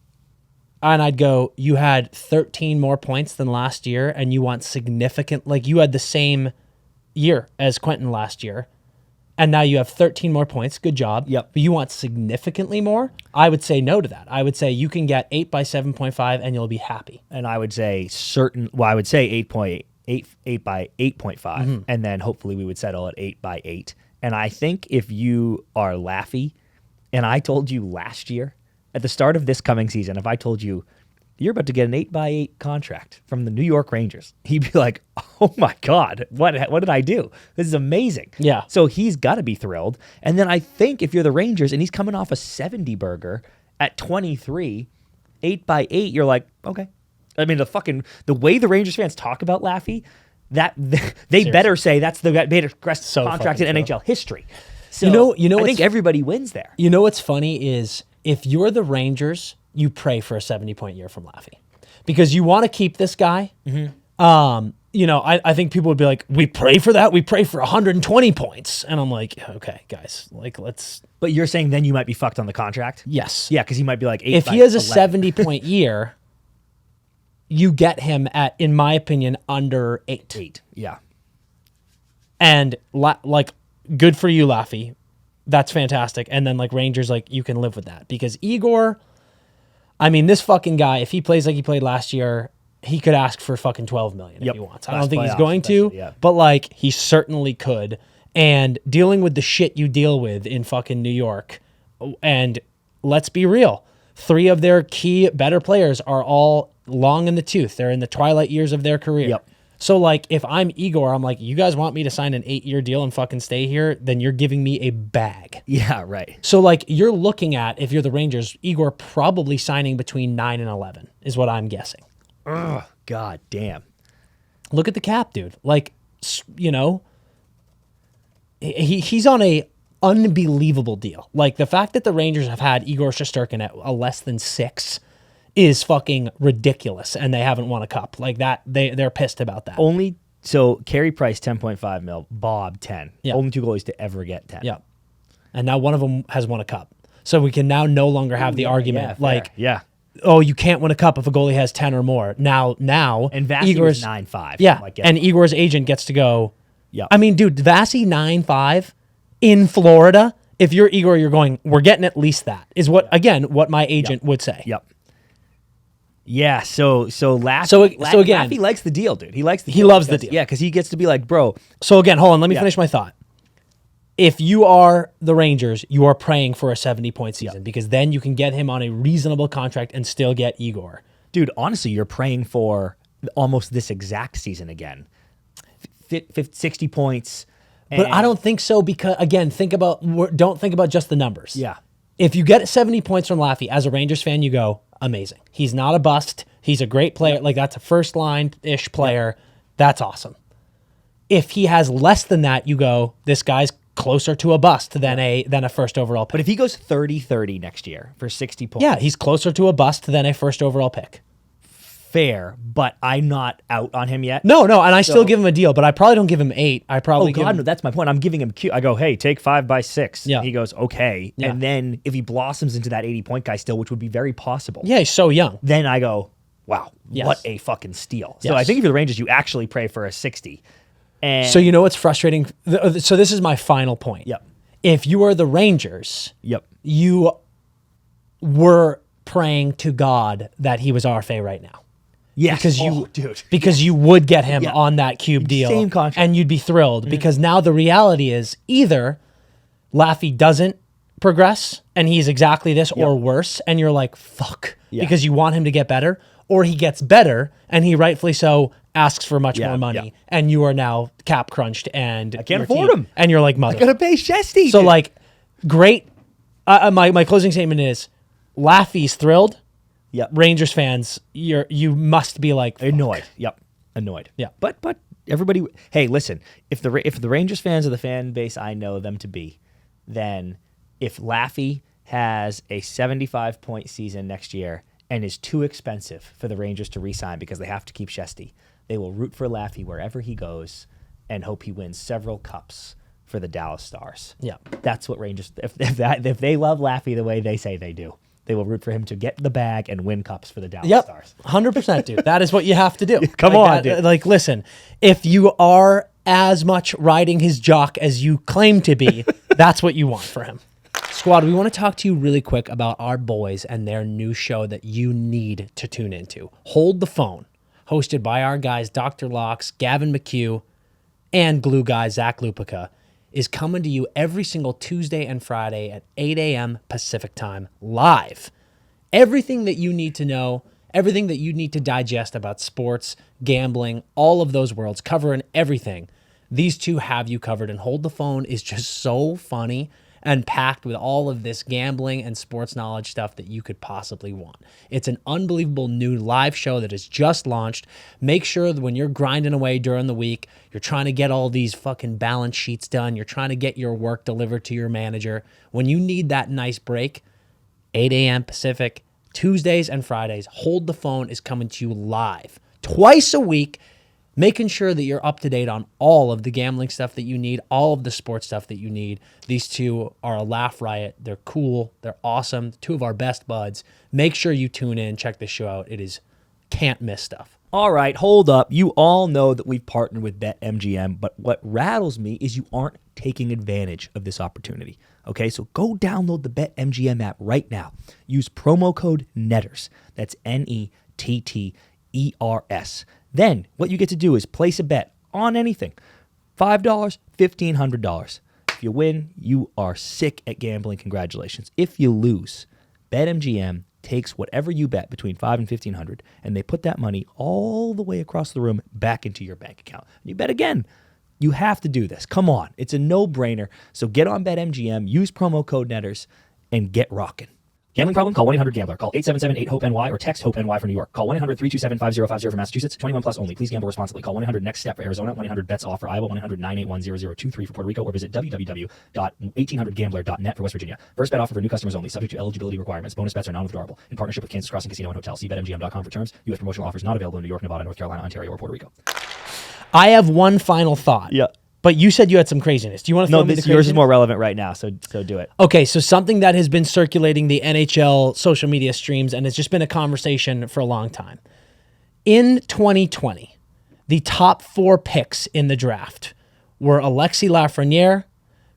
And I'd go, you had 13 more points than last year, and you want significant, like you had the same year as Quinton last year, and now you have 13 more points. Good job. Yep. But you want significantly more? I would say no to that. I would say you can get 8 by 7.5 and you'll be happy. And I would say I would say 8 by 8.5, and then hopefully we would settle at 8 by 8. And I think if you are Laffy, and I told you last year, at the start of this coming season, if I told you you're about to get an 8x8 contract from the New York Rangers. He'd be like, oh my God, what did I do? This is amazing. Yeah. So he's got to be thrilled. And then I think if you're the Rangers and he's coming off a 70 burger at 23, 8x8, you're like, okay. I mean, the way the Rangers fans talk about Laffy, that they better say that's the best contract in NHL history. So I think everybody wins there. You know what's funny is if you're the Rangers, you pray for a 70-point year from Laffy because you want to keep this guy. Mm-hmm. I think people would be like, we pray for that. We pray for 120 points. And I'm like, okay, guys, like let's. But you're saying then you might be fucked on the contract? Yes. Yeah, because he might be like 8 if he has a 70-point year, you get him at, in my opinion, under 8. 8, yeah. And good for you, Laffy. That's fantastic. And then Rangers, you can live with that because Igor, I mean, this fucking guy, if he plays like he played last year, he could ask for fucking $12 million if he wants. I don't think he's going to, but he certainly could. And dealing with the shit you deal with in fucking New York, and let's be real, 3 of their key better players are all long in the tooth. They're in the twilight years of their career. Yep. So, if I'm Igor, I'm like, you guys want me to sign an 8-year deal and fucking stay here? Then you're giving me a bag. Yeah, right. So, you're looking at, if you're the Rangers, Igor probably signing between 9 and 11 is what I'm guessing. Ugh, God damn. Look at the cap, dude. He's on a unbelievable deal. The fact that the Rangers have had Igor Shesterkin at a less than 6 is fucking ridiculous, and they haven't won a cup. They're pissed about that. So Carey Price 10.5 mil, Bob 10. Yep. Only 2 goalies to ever get 10. Yeah. And now one of them has won a cup. So we can now no longer have the argument oh, you can't win a cup if a goalie has 10 or more. Now and Vasi was 9.5. Yeah. And Igor's agent gets to go. Yeah. I mean, dude, Vasi 9.5 in Florida. If you're Igor, you're going, we're getting at least that. Is what my agent would say. Yep. Yeah, so Laffy likes the deal, dude. He likes the deal. He loves the deal. Yeah, because he gets to be like, bro. So again, hold on, let me finish my thought. If you are the Rangers, you are praying for a 70-point season because then you can get him on a reasonable contract and still get Igor. Dude, honestly, you're praying for almost this exact season again. 60 points. But I don't think so because, again, don't think about just the numbers. Yeah. If you get 70 points from Laffy, as a Rangers fan, you go, amazing. He's not a bust. He's a great player. That's a first-line-ish player. That's awesome. If he has less than that, you go, this guy's closer to a bust than a first overall pick. But if he goes 30-30 next year for 60 points. Yeah, he's closer to a bust than a first overall pick. Fair, but I'm not out on him yet. No, and I still give him a deal, but I probably don't give him 8. I probably no, that's my point. I'm giving him I go, hey, take 5x6. Yeah. He goes, okay. Yeah. And then if he blossoms into that 80-point guy still, which would be very possible. Yeah, he's so young. Then I go, wow, what a fucking steal. So I think if you're the Rangers, you actually pray for a 60. And so you know what's frustrating? So this is my final point. Yep. If you are the Rangers, you were praying to God that he was RFA right now. Yes. Because you would get him on that cube deal. Same contract. And you'd be thrilled because now the reality is either Laffy doesn't progress and he's exactly this or worse and you're like, fuck, because you want him to get better, or he gets better and he rightfully so asks for much more money and you are now cap crunched and I can't afford him. And you're like, mother. I gotta pay Shesty. So great. My closing statement is Laffy's thrilled. Yep. Rangers fans, you must be annoyed. Yep. Annoyed. Yeah. But everybody, hey, listen, if the Rangers fans are the fan base I know them to be, then if Laffy has a 75-point season next year and is too expensive for the Rangers to re-sign because they have to keep Shesty, they will root for Laffy wherever he goes and hope he wins several cups for the Dallas Stars. Yeah. That's what Rangers, if they love Laffy the way they say they do, they will root for him to get the bag and win cups for the Dallas Stars. 100%, dude. That is what you have to do. Come on, dude. Listen, if you are as much riding his jock as you claim to be, that's what you want for him. Squad, we want to talk to you really quick about our boys and their new show that you need to tune into. Hold the Phone, hosted by our guys Dr. Locks, Gavin McHugh, and glue guy Zach Lupica, is coming to you every single Tuesday and Friday at 8 a.m. Pacific time, live. Everything that you need to know everything that you need to digest about sports, gambling, all of those worlds, covering everything. These two have you covered, and Hold the Phone is just so funny and packed with all of this gambling and sports knowledge stuff that you could possibly want. It's an unbelievable new live show that has just launched. Make sure that when you're grinding away during the week, you're trying to get all these fucking balance sheets done, you're trying to get your work delivered to your manager. When you need that nice break, 8 a.m. Pacific, Tuesdays and Fridays, Hold the Phone is coming to you live twice a week, making sure that you're up to date on all of the gambling stuff that you need, all of the sports stuff that you need. These two are a laugh riot. They're cool. They're awesome. Two of our best buds. Make sure you tune in, check this show out. It is can't miss stuff. All right, hold up. You all know that we've partnered with BetMGM, but what rattles me is you aren't taking advantage of this opportunity. Okay, so go download the BetMGM app right now. Use promo code NETTERS. That's NETTERS. Then what you get to do is place a bet on anything. $5, $1,500. If you win, you are sick at gambling. Congratulations. If you lose, BetMGM takes whatever you bet between $5 and $1,500, and they put that money all the way across the room back into your bank account. You bet again. You have to do this. Come on. It's a no-brainer. So get on BetMGM, use promo code NETTERS, and get rocking. Gambling problem? Call 1-800-GAMBLER. Call 877-8-HOPE-NY or text HOPE-NY for New York. Call 1-800-327-5050 for Massachusetts. 21 plus only. Please gamble responsibly. Call 1-800-NEXT-STEP for Arizona. 1-800-BETS-OFF for Iowa. 1-800-981-0023 for Puerto Rico. Or visit www.1800gambler.net for West Virginia. First bet offer for new customers only. Subject to eligibility requirements. Bonus bets are non-withdrawable. In partnership with Kansas Crossing Casino and Hotel. See BetMGM.com for terms. U.S. promotional offers not available in New York, Nevada, North Carolina, Ontario, or Puerto Rico. I have one final thought. Yeah. But you said you had some craziness. Do you want to? No, this yours is more relevant right now. So do it. Okay, so something that has been circulating the NHL social media streams, and it's just been a conversation for a long time. In 2020, the top 4 picks in the draft were Alexis Lafreniere,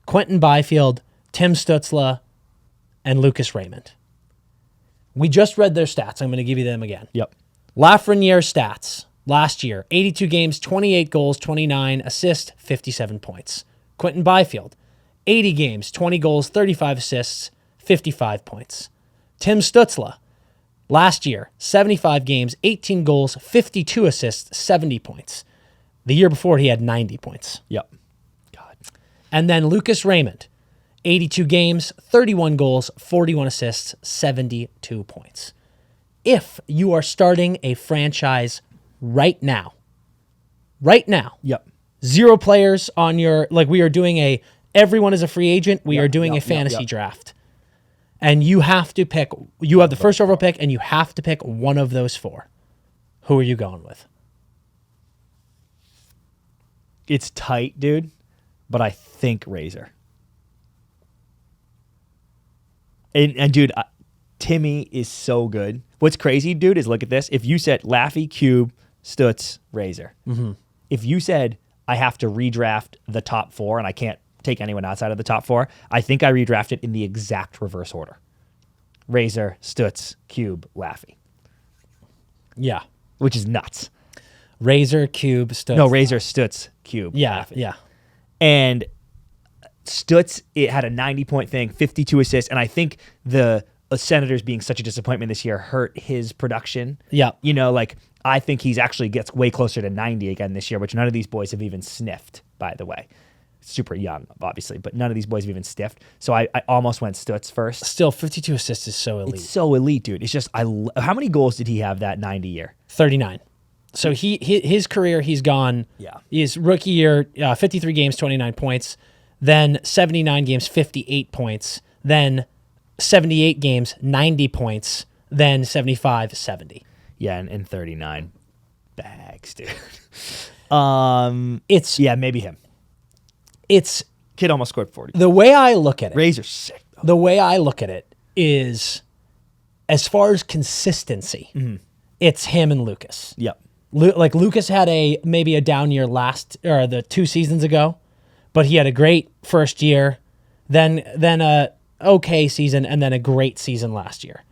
Quinton Byfield, Tim Stützle, and Lucas Raymond. We just read their stats. I'm going to give you them again. Yep. Lafreniere's stats. Last year, 82 games, 28 goals, 29 assists, 57 points. Quinton Byfield, 80 games, 20 goals, 35 assists, 55 points. Tim Stützle, last year, 75 games, 18 goals, 52 assists, 70 points. The year before, he had 90 points. Yep. God. And then Lucas Raymond, 82 games, 31 goals, 41 assists, 72 points. If you are starting a franchise right now, Yep. 0 players on your, like we are doing everyone is a free agent. We are doing a fantasy draft. And you have to pick, you have the first overall pick and you have to pick one of those 4. Who are you going with? It's tight, dude, but I think Razor. And dude, Timmy is so good. What's crazy, dude, is look at this. If you said Laffy, Cube, Stutz, Razor. Mm-hmm. If you said I have to redraft the top 4 and I can't take anyone outside of the top 4, I think I redrafted in the exact reverse order. Razor, Stutz, Cube, Laffy. Yeah. Which is nuts. Razor, Cube, Stutz. No, Razor, Stutz, Cube, Yeah, Laffy. yeah. And Stutz, it had a 90-point thing, 52 assists, and I think the Senators being such a disappointment this year hurt his production. Yeah. You know, like, I think he's actually gets way closer to 90 again this year, which none of these boys have even sniffed, by the way. Super young, obviously, but none of these boys have even sniffed. So I almost went Stutz first. Still, 52 assists is so elite. It's so elite, dude. It's just, how many goals did he have that 90 year? 39. So his career, he's gone. Yeah. His rookie year, 53 games, 29 points. Then 79 games, 58 points. Then 78 games, 90 points. Then 75, 70. Yeah, and 39 bags, dude. Maybe him. It's Kid almost scored 40. the way I look at it. Razor's sick, though. The way I look at it is, as far as consistency, it's him and Lucas. Yep. Like Lucas had maybe a down year the 2 seasons ago, but he had a great first year, then a okay season, and then a great season last year.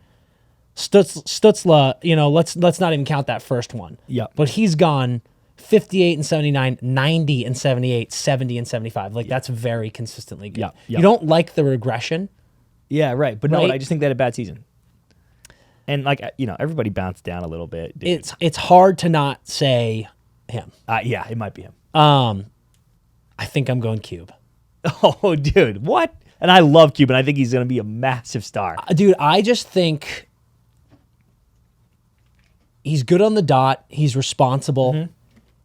Stützle, let's not even count that first one. Yep. But he's gone 58 and 79, 90 and 78, 70 and 75. Like, that's very consistently good. Yep. You don't like the regression. Yeah, right. But Right? no, I just think they had a bad season. And like everybody bounced down a little bit. Dude. It's hard to not say him. Yeah, it might be him. I think I'm going Cube. Oh, dude, what? And I love Cube, and I think he's going to be a massive star. Dude, I just think he's good on the dot. He's responsible. Mm-hmm.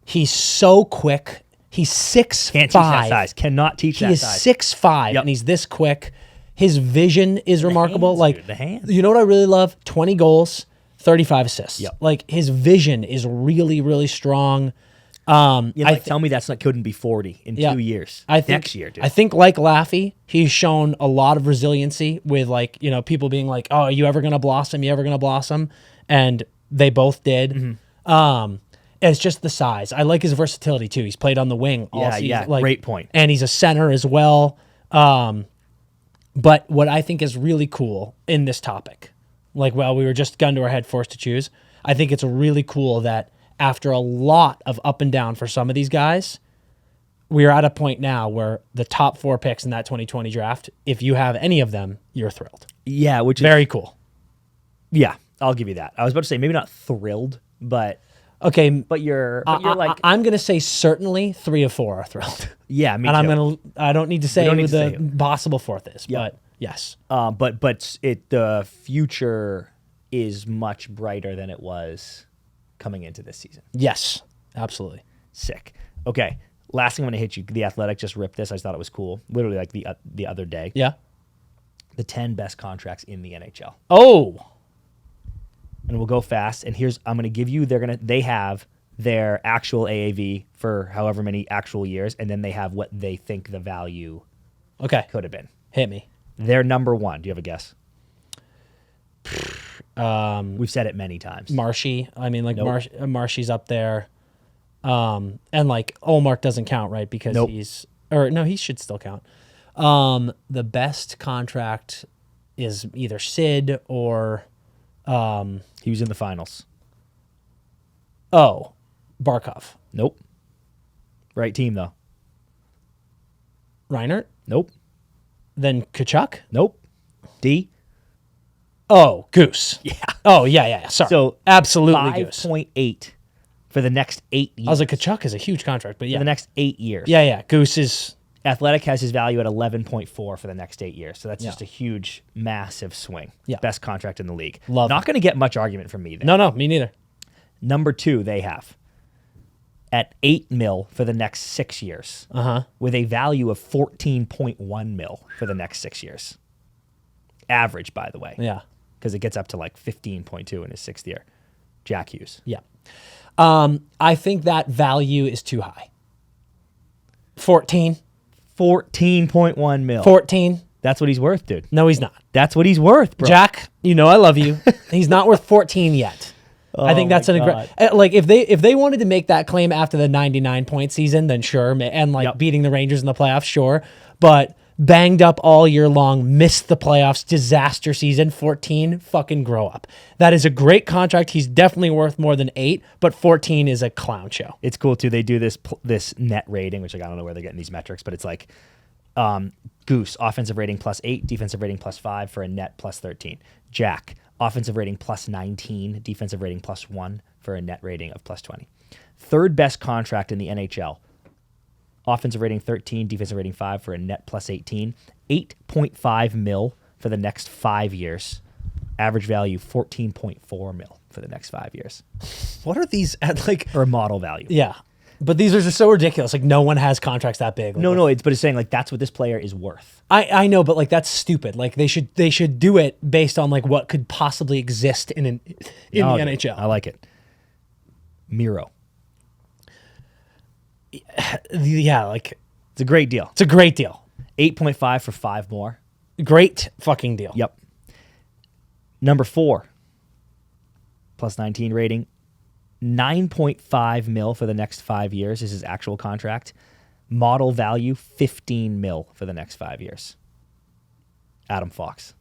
He's so quick. He's 6'5". Can't teach that size. Cannot teach that size. He is 6'5", and he's this quick. His vision is remarkable. Hands, like dude, the hands. You know what I really love? 20 goals, 35 assists. Yep. Like his vision is really, really strong. Tell me couldn't be 40 in 2 years. Next year, dude. I think like Laffy, he's shown a lot of resiliency with people being like, "Oh, are you ever gonna blossom? You ever gonna blossom?" And they both did. Mm-hmm. It's just the size. I like his versatility too. He's played on the wing all season. Yeah, great point. And he's a center as well. But what I think is really cool in this topic, we were just gun to our head, forced to choose. I think it's really cool that after a lot of up and down for some of these guys, we are at a point now where the top 4 picks in that 2020 draft, if you have any of them, you're thrilled. Yeah, which is very cool. Yeah, I'll give you that. I was about to say maybe not thrilled, but okay, but you're like I'm gonna say certainly 3 of 4 are thrilled. Yeah, me and too. I don't need to say who the possible 4th is, but yes. But the future is much brighter than it was coming into this season. Yes, absolutely. Sick. Okay, last thing I'm going to hit you. The Athletic just ripped this. I just thought it was cool. Literally like the other day. Yeah. The 10 best contracts in the NHL. Oh. And we'll go fast. And I'm going to give you, they have their actual AAV for however many actual years, and then they have what they think the value could have been. Hit me. They're number 1. Do you have a guess? We've said it many times. Marshy. I mean, Marshy's up there. And Olmark doesn't count, right? Because he should still count. The best contract is either Sid or he was in the finals. Oh, Barkov. Nope. Right team though. Reinert? Nope. Then Kachuk? Nope. D? Oh, Goose. Yeah. Oh, yeah. Sorry. So absolutely Goose. 5.8 for the next 8 years. I was like, Kachuk is a huge contract, but yeah. For the next 8 years. Yeah. Goose is... Athletic has his value at 11.4 for the next 8 years. So that's just a huge, massive swing. Yeah. Best contract in the league. Not going to get much argument from me there. No, me neither. Number 2, they have at $8 million for the next 6 years. With a value of $14.1 million for the next 6 years. Average, by the way. Yeah. Because it gets up to like 15.2 in his 6th year. Jack Hughes. Yeah. I think that value is too high. 14. 14.1 million. 14. That's what he's worth, dude. No, he's not. That's what he's worth, bro. Jack, I love you. He's not worth 14 yet. I think that's if they wanted to make that claim after the 99-point season, then sure, and beating the Rangers in the playoffs, sure. But banged up all year long, missed the playoffs, disaster season, 14, fucking grow up. That is a great contract. He's definitely worth more than 8, but 14 is a clown show. It's cool too. They do this net rating, which I don't know where they're getting these metrics, but it's like Goose, offensive rating +8, defensive rating +5 for a net +13. Jack, offensive rating +19, defensive rating +1 for a net rating of +20. Third best contract in the NHL. Offensive rating 13, defensive rating 5 for a net +18. 8.5 mil for the next 5 years. Average value 14.4 mil for the next 5 years. What are these at or model value? Yeah. But these are just so ridiculous. No one has contracts that big. But it's saying that's what this player is worth. I know, but that's stupid. They should do it based on what could possibly exist in the NHL. I like it. Miro. Yeah, it's a great deal. It's a great deal. 8.5 for 5 more. Great fucking deal. Yep. Number 4, +19 rating. 9.5 mil for the next 5 years is his actual contract. Model value 15 mil for the next 5 years. Adam Fox.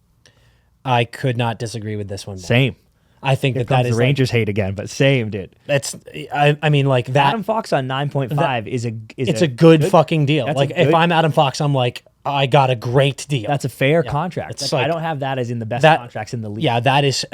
I could not disagree with this one more. Same. I think that is the Rangers hate again, but same, dude. That's I mean that Adam Fox on 9.5 is a good fucking deal. If I'm Adam Fox, I'm like, I got a great deal. That's a fair contract. It's I like- don't have that as in the best that- contracts in the league. Yeah, that is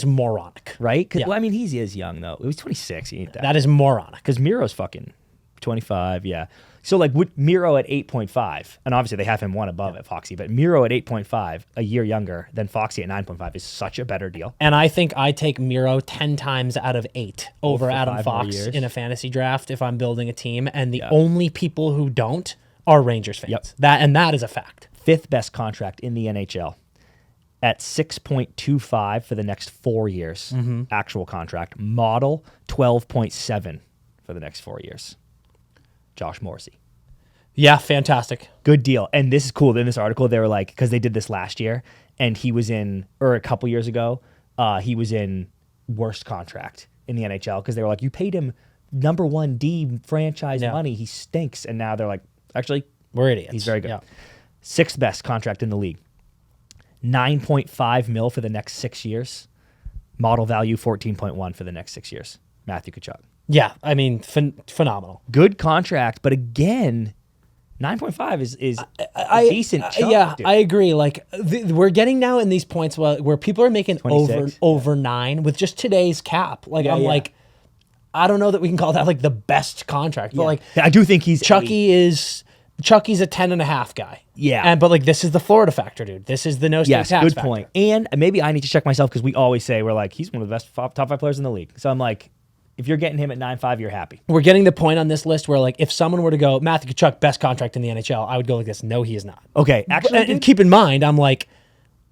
moronic. Right? Yeah. Well, I mean, he is young, though. He was 26. He ain't that. That is moronic. Because Miro's fucking 25, yeah. So, like, with Miro at 8.5, and obviously they have him one above at Foxy, but Miro at 8.5, a year younger than Foxy at 9.5 is such a better deal. And I think I take Miro 10 times out of 8 over for Adam 5 more Fox years. in a fantasy draft if I'm building a team. And the only people who don't are Rangers fans. Yep. That is a fact. 5th best contract in the NHL at 6.25 for the next 4 years. Actual contract. Model 12.7 for the next 4 years. Josh Morrissey. Yeah, fantastic. Good deal. And this is cool. In this article, they were like, because they did this last year, and he was in, or a couple years ago, he was in worst contract in the NHL because they were like, you paid him number 1D franchise money. He stinks. And now they're like, actually, We're idiots. he's very good. Yeah. 6th best contract in the league. 9.5 mil for the next 6 years. Model value 14.1 for the next 6 years. Matthew Tkachuk. Yeah, I mean, phenomenal. Good contract, but again, 9.5 is a decent chunk, Yeah, dude. I agree. Like we're getting now in these points where people are making 26. over 9 with just today's cap. Like I'm yeah. like, I don't know that we can call that like the best contract, but like I do think he's Chucky's a 10.5 guy. Yeah. But like this is the Florida factor, dude. This is the no state Yes, tax good factor. point. And maybe I need to check myself because we always say we're like, he's one of the best top 5 players in the league. So I'm like, if you're getting him at 9.5, you're happy. We're getting the point on this list where like if someone were to go Matthew Tkachuk best contract in the NHL, I would go like this. No, he is not. Okay, actually, And keep in mind, I'm like,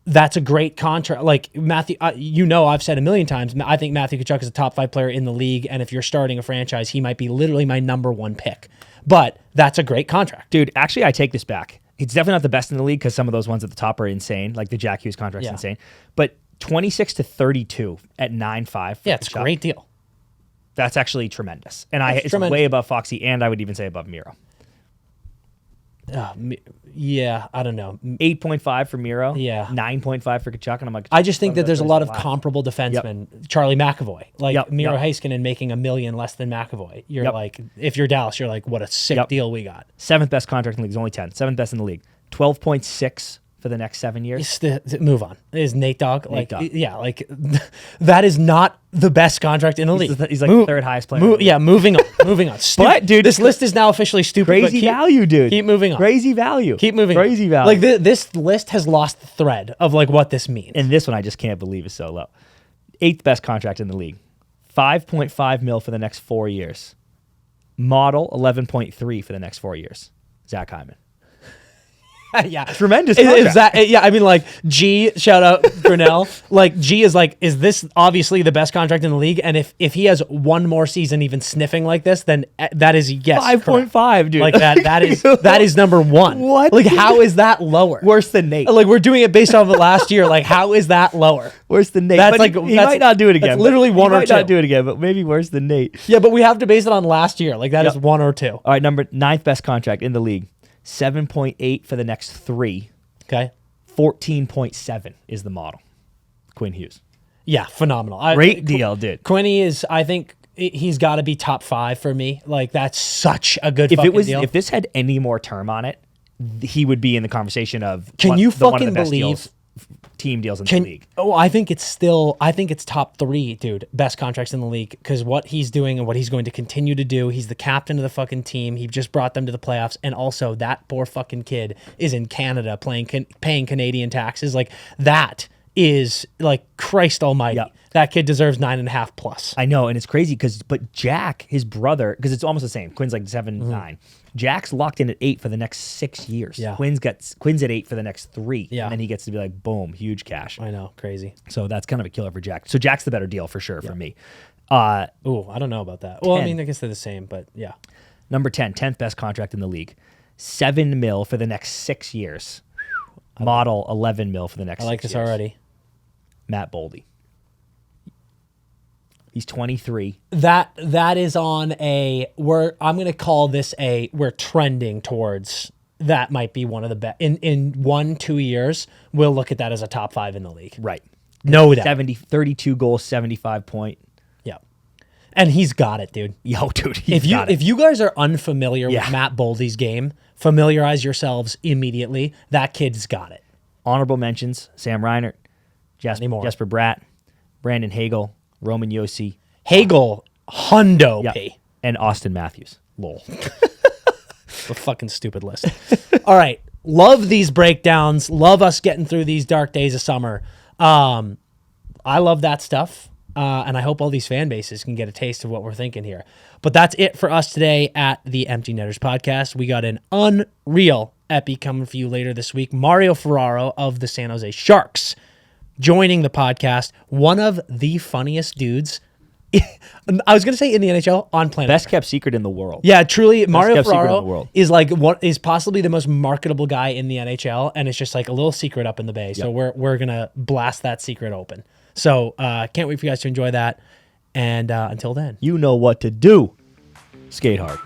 that's a great contract. Like Matthew, I've said a million times, I think Matthew Tkachuk is a top 5 player in the league, and if you're starting a franchise, he might be literally my number 1 pick. But that's a great contract. dude, actually, I take this back. It's definitely not the best in the league because some of those ones at the top are insane. Like the Jack Hughes contract's Yeah. insane. But 26 to 32 at 9.5. Yeah, it's a great deal. That's actually tremendous. And it's tremendous. way above Foxy, and I would even say above Miro. Yeah, I don't know. 8.5 for Miro. Yeah. 9.5 for Tkachuk. And I'm like, I just think one that of the there's a best lot of players alive. comparable defensemen. Charlie McAvoy, like Miro Yep. Heiskanen making $1 million less than McAvoy. You're Yep. like, if you're Dallas, you're like, what a sick Yep. deal we got. 7th best contract in the league is only 10. 7th best in the league. 12.6 for the next 7 years. Move on. Is Nate Dogg like? Dogg. Yeah, like that is not the best contract in the league. He's like the 3rd highest player. in the league. Yeah, moving on. Moving on. But, dude, this list is now officially stupid. but Crazy keep- value, dude. Keep moving on. Crazy value. Keep moving. Crazy on. value. Like this list has lost the thread of like what this means. And this one I just can't believe is so low. 8th best contract in the league. 5.5 mil for the next 4 years. Model 11.3 for the next 4 years. Zach Hyman. Yeah, Tremendous Is contract. that? Yeah, I mean, like G. Shout out Grinnell. Like G is like, is this obviously the best contract in the league? And if he has one more season even sniffing like this, then that is yes, 5.5, dude. Like that is number 1. What? Like how is that lower? Worse than Nate. Like we're doing it based off of last year. Like how is that lower? Worse than Nate. That's But like- he that's- might not do it again. that's literally but one he or might two. not do it again, but maybe worse than Nate. Yeah, but we have to base it on last year. Like that is 1 or 2. All right, 9th best contract in the league. 7.8 for the next 3. Okay. 14.7 is the model. Quinn Hughes. Yeah, phenomenal. Great deal, dude. Quinny is, I think he's got to be top 5 for me. Like that's such a good If fucking it was, deal. if this had any more term on it, he would be in the conversation of Can you one of the fucking best believe- team deals in the league. Oh, I think it's top 3, dude. Best contracts in the league because what he's doing and what he's going to continue to do. He's the captain of the fucking team. He just brought them to the playoffs, and also that poor fucking kid is in Canada paying Canadian taxes. Like that is like Christ Almighty. Yeah. That kid deserves 9.5 plus. I know, and it's crazy but Jack, his brother, because it's almost the same. Quinn's like 7, 9. Jack's locked in at 8 for the next 6 years. Yeah. Quinn's at 8 for the next 3. Yeah. And then he gets to be like, boom, huge cash. I know, crazy. So that's kind of a killer for Jack. So Jack's the better deal for sure for me. Oh, I don't know about that. Well, I 10. mean, I guess they're the same, but yeah. Number 10, 10th best contract in the league. 7 mil for the next 6 years. Model 11 mil for the next I like 6 this years. already. Matt Boldy. He's 23. That is on I'm going to call this we're trending towards that might be one of the best in 1-2 years. We'll look at that as a top 5 in the league. Right. No doubt. 32 goals, 75 point. Yeah. And he's got it, dude. Yo, dude, If you guys are unfamiliar Yeah. with Matt Boldy's game, familiarize yourselves immediately. That kid's got it. Honorable mentions: Sam Reinert, Anymore. Jesper Bratt, Brandon Hagel, Roman Yossi, Hagel, hundo yeah, P. and Austin Matthews. Lol. A fucking stupid list. All right. Love these breakdowns. Love us getting through these dark days of summer. I love that stuff. And I hope all these fan bases can get a taste of what we're thinking here. But that's it for us today at the Empty Netters podcast. We got an unreal epi coming for you later this week. Mario Ferraro of the San Jose Sharks joining the podcast. One of the funniest dudes, I was going to say in the NHL, on planet Best Earth. kept secret in the world. Yeah, truly, Mario kept secret in the Ferraro world. is like what is possibly the most marketable guy in the NHL, and it's just like a little secret up in the bay. So we're gonna blast that secret open. So can't wait for you guys to enjoy that. And until then, You know what to do. Skate hard.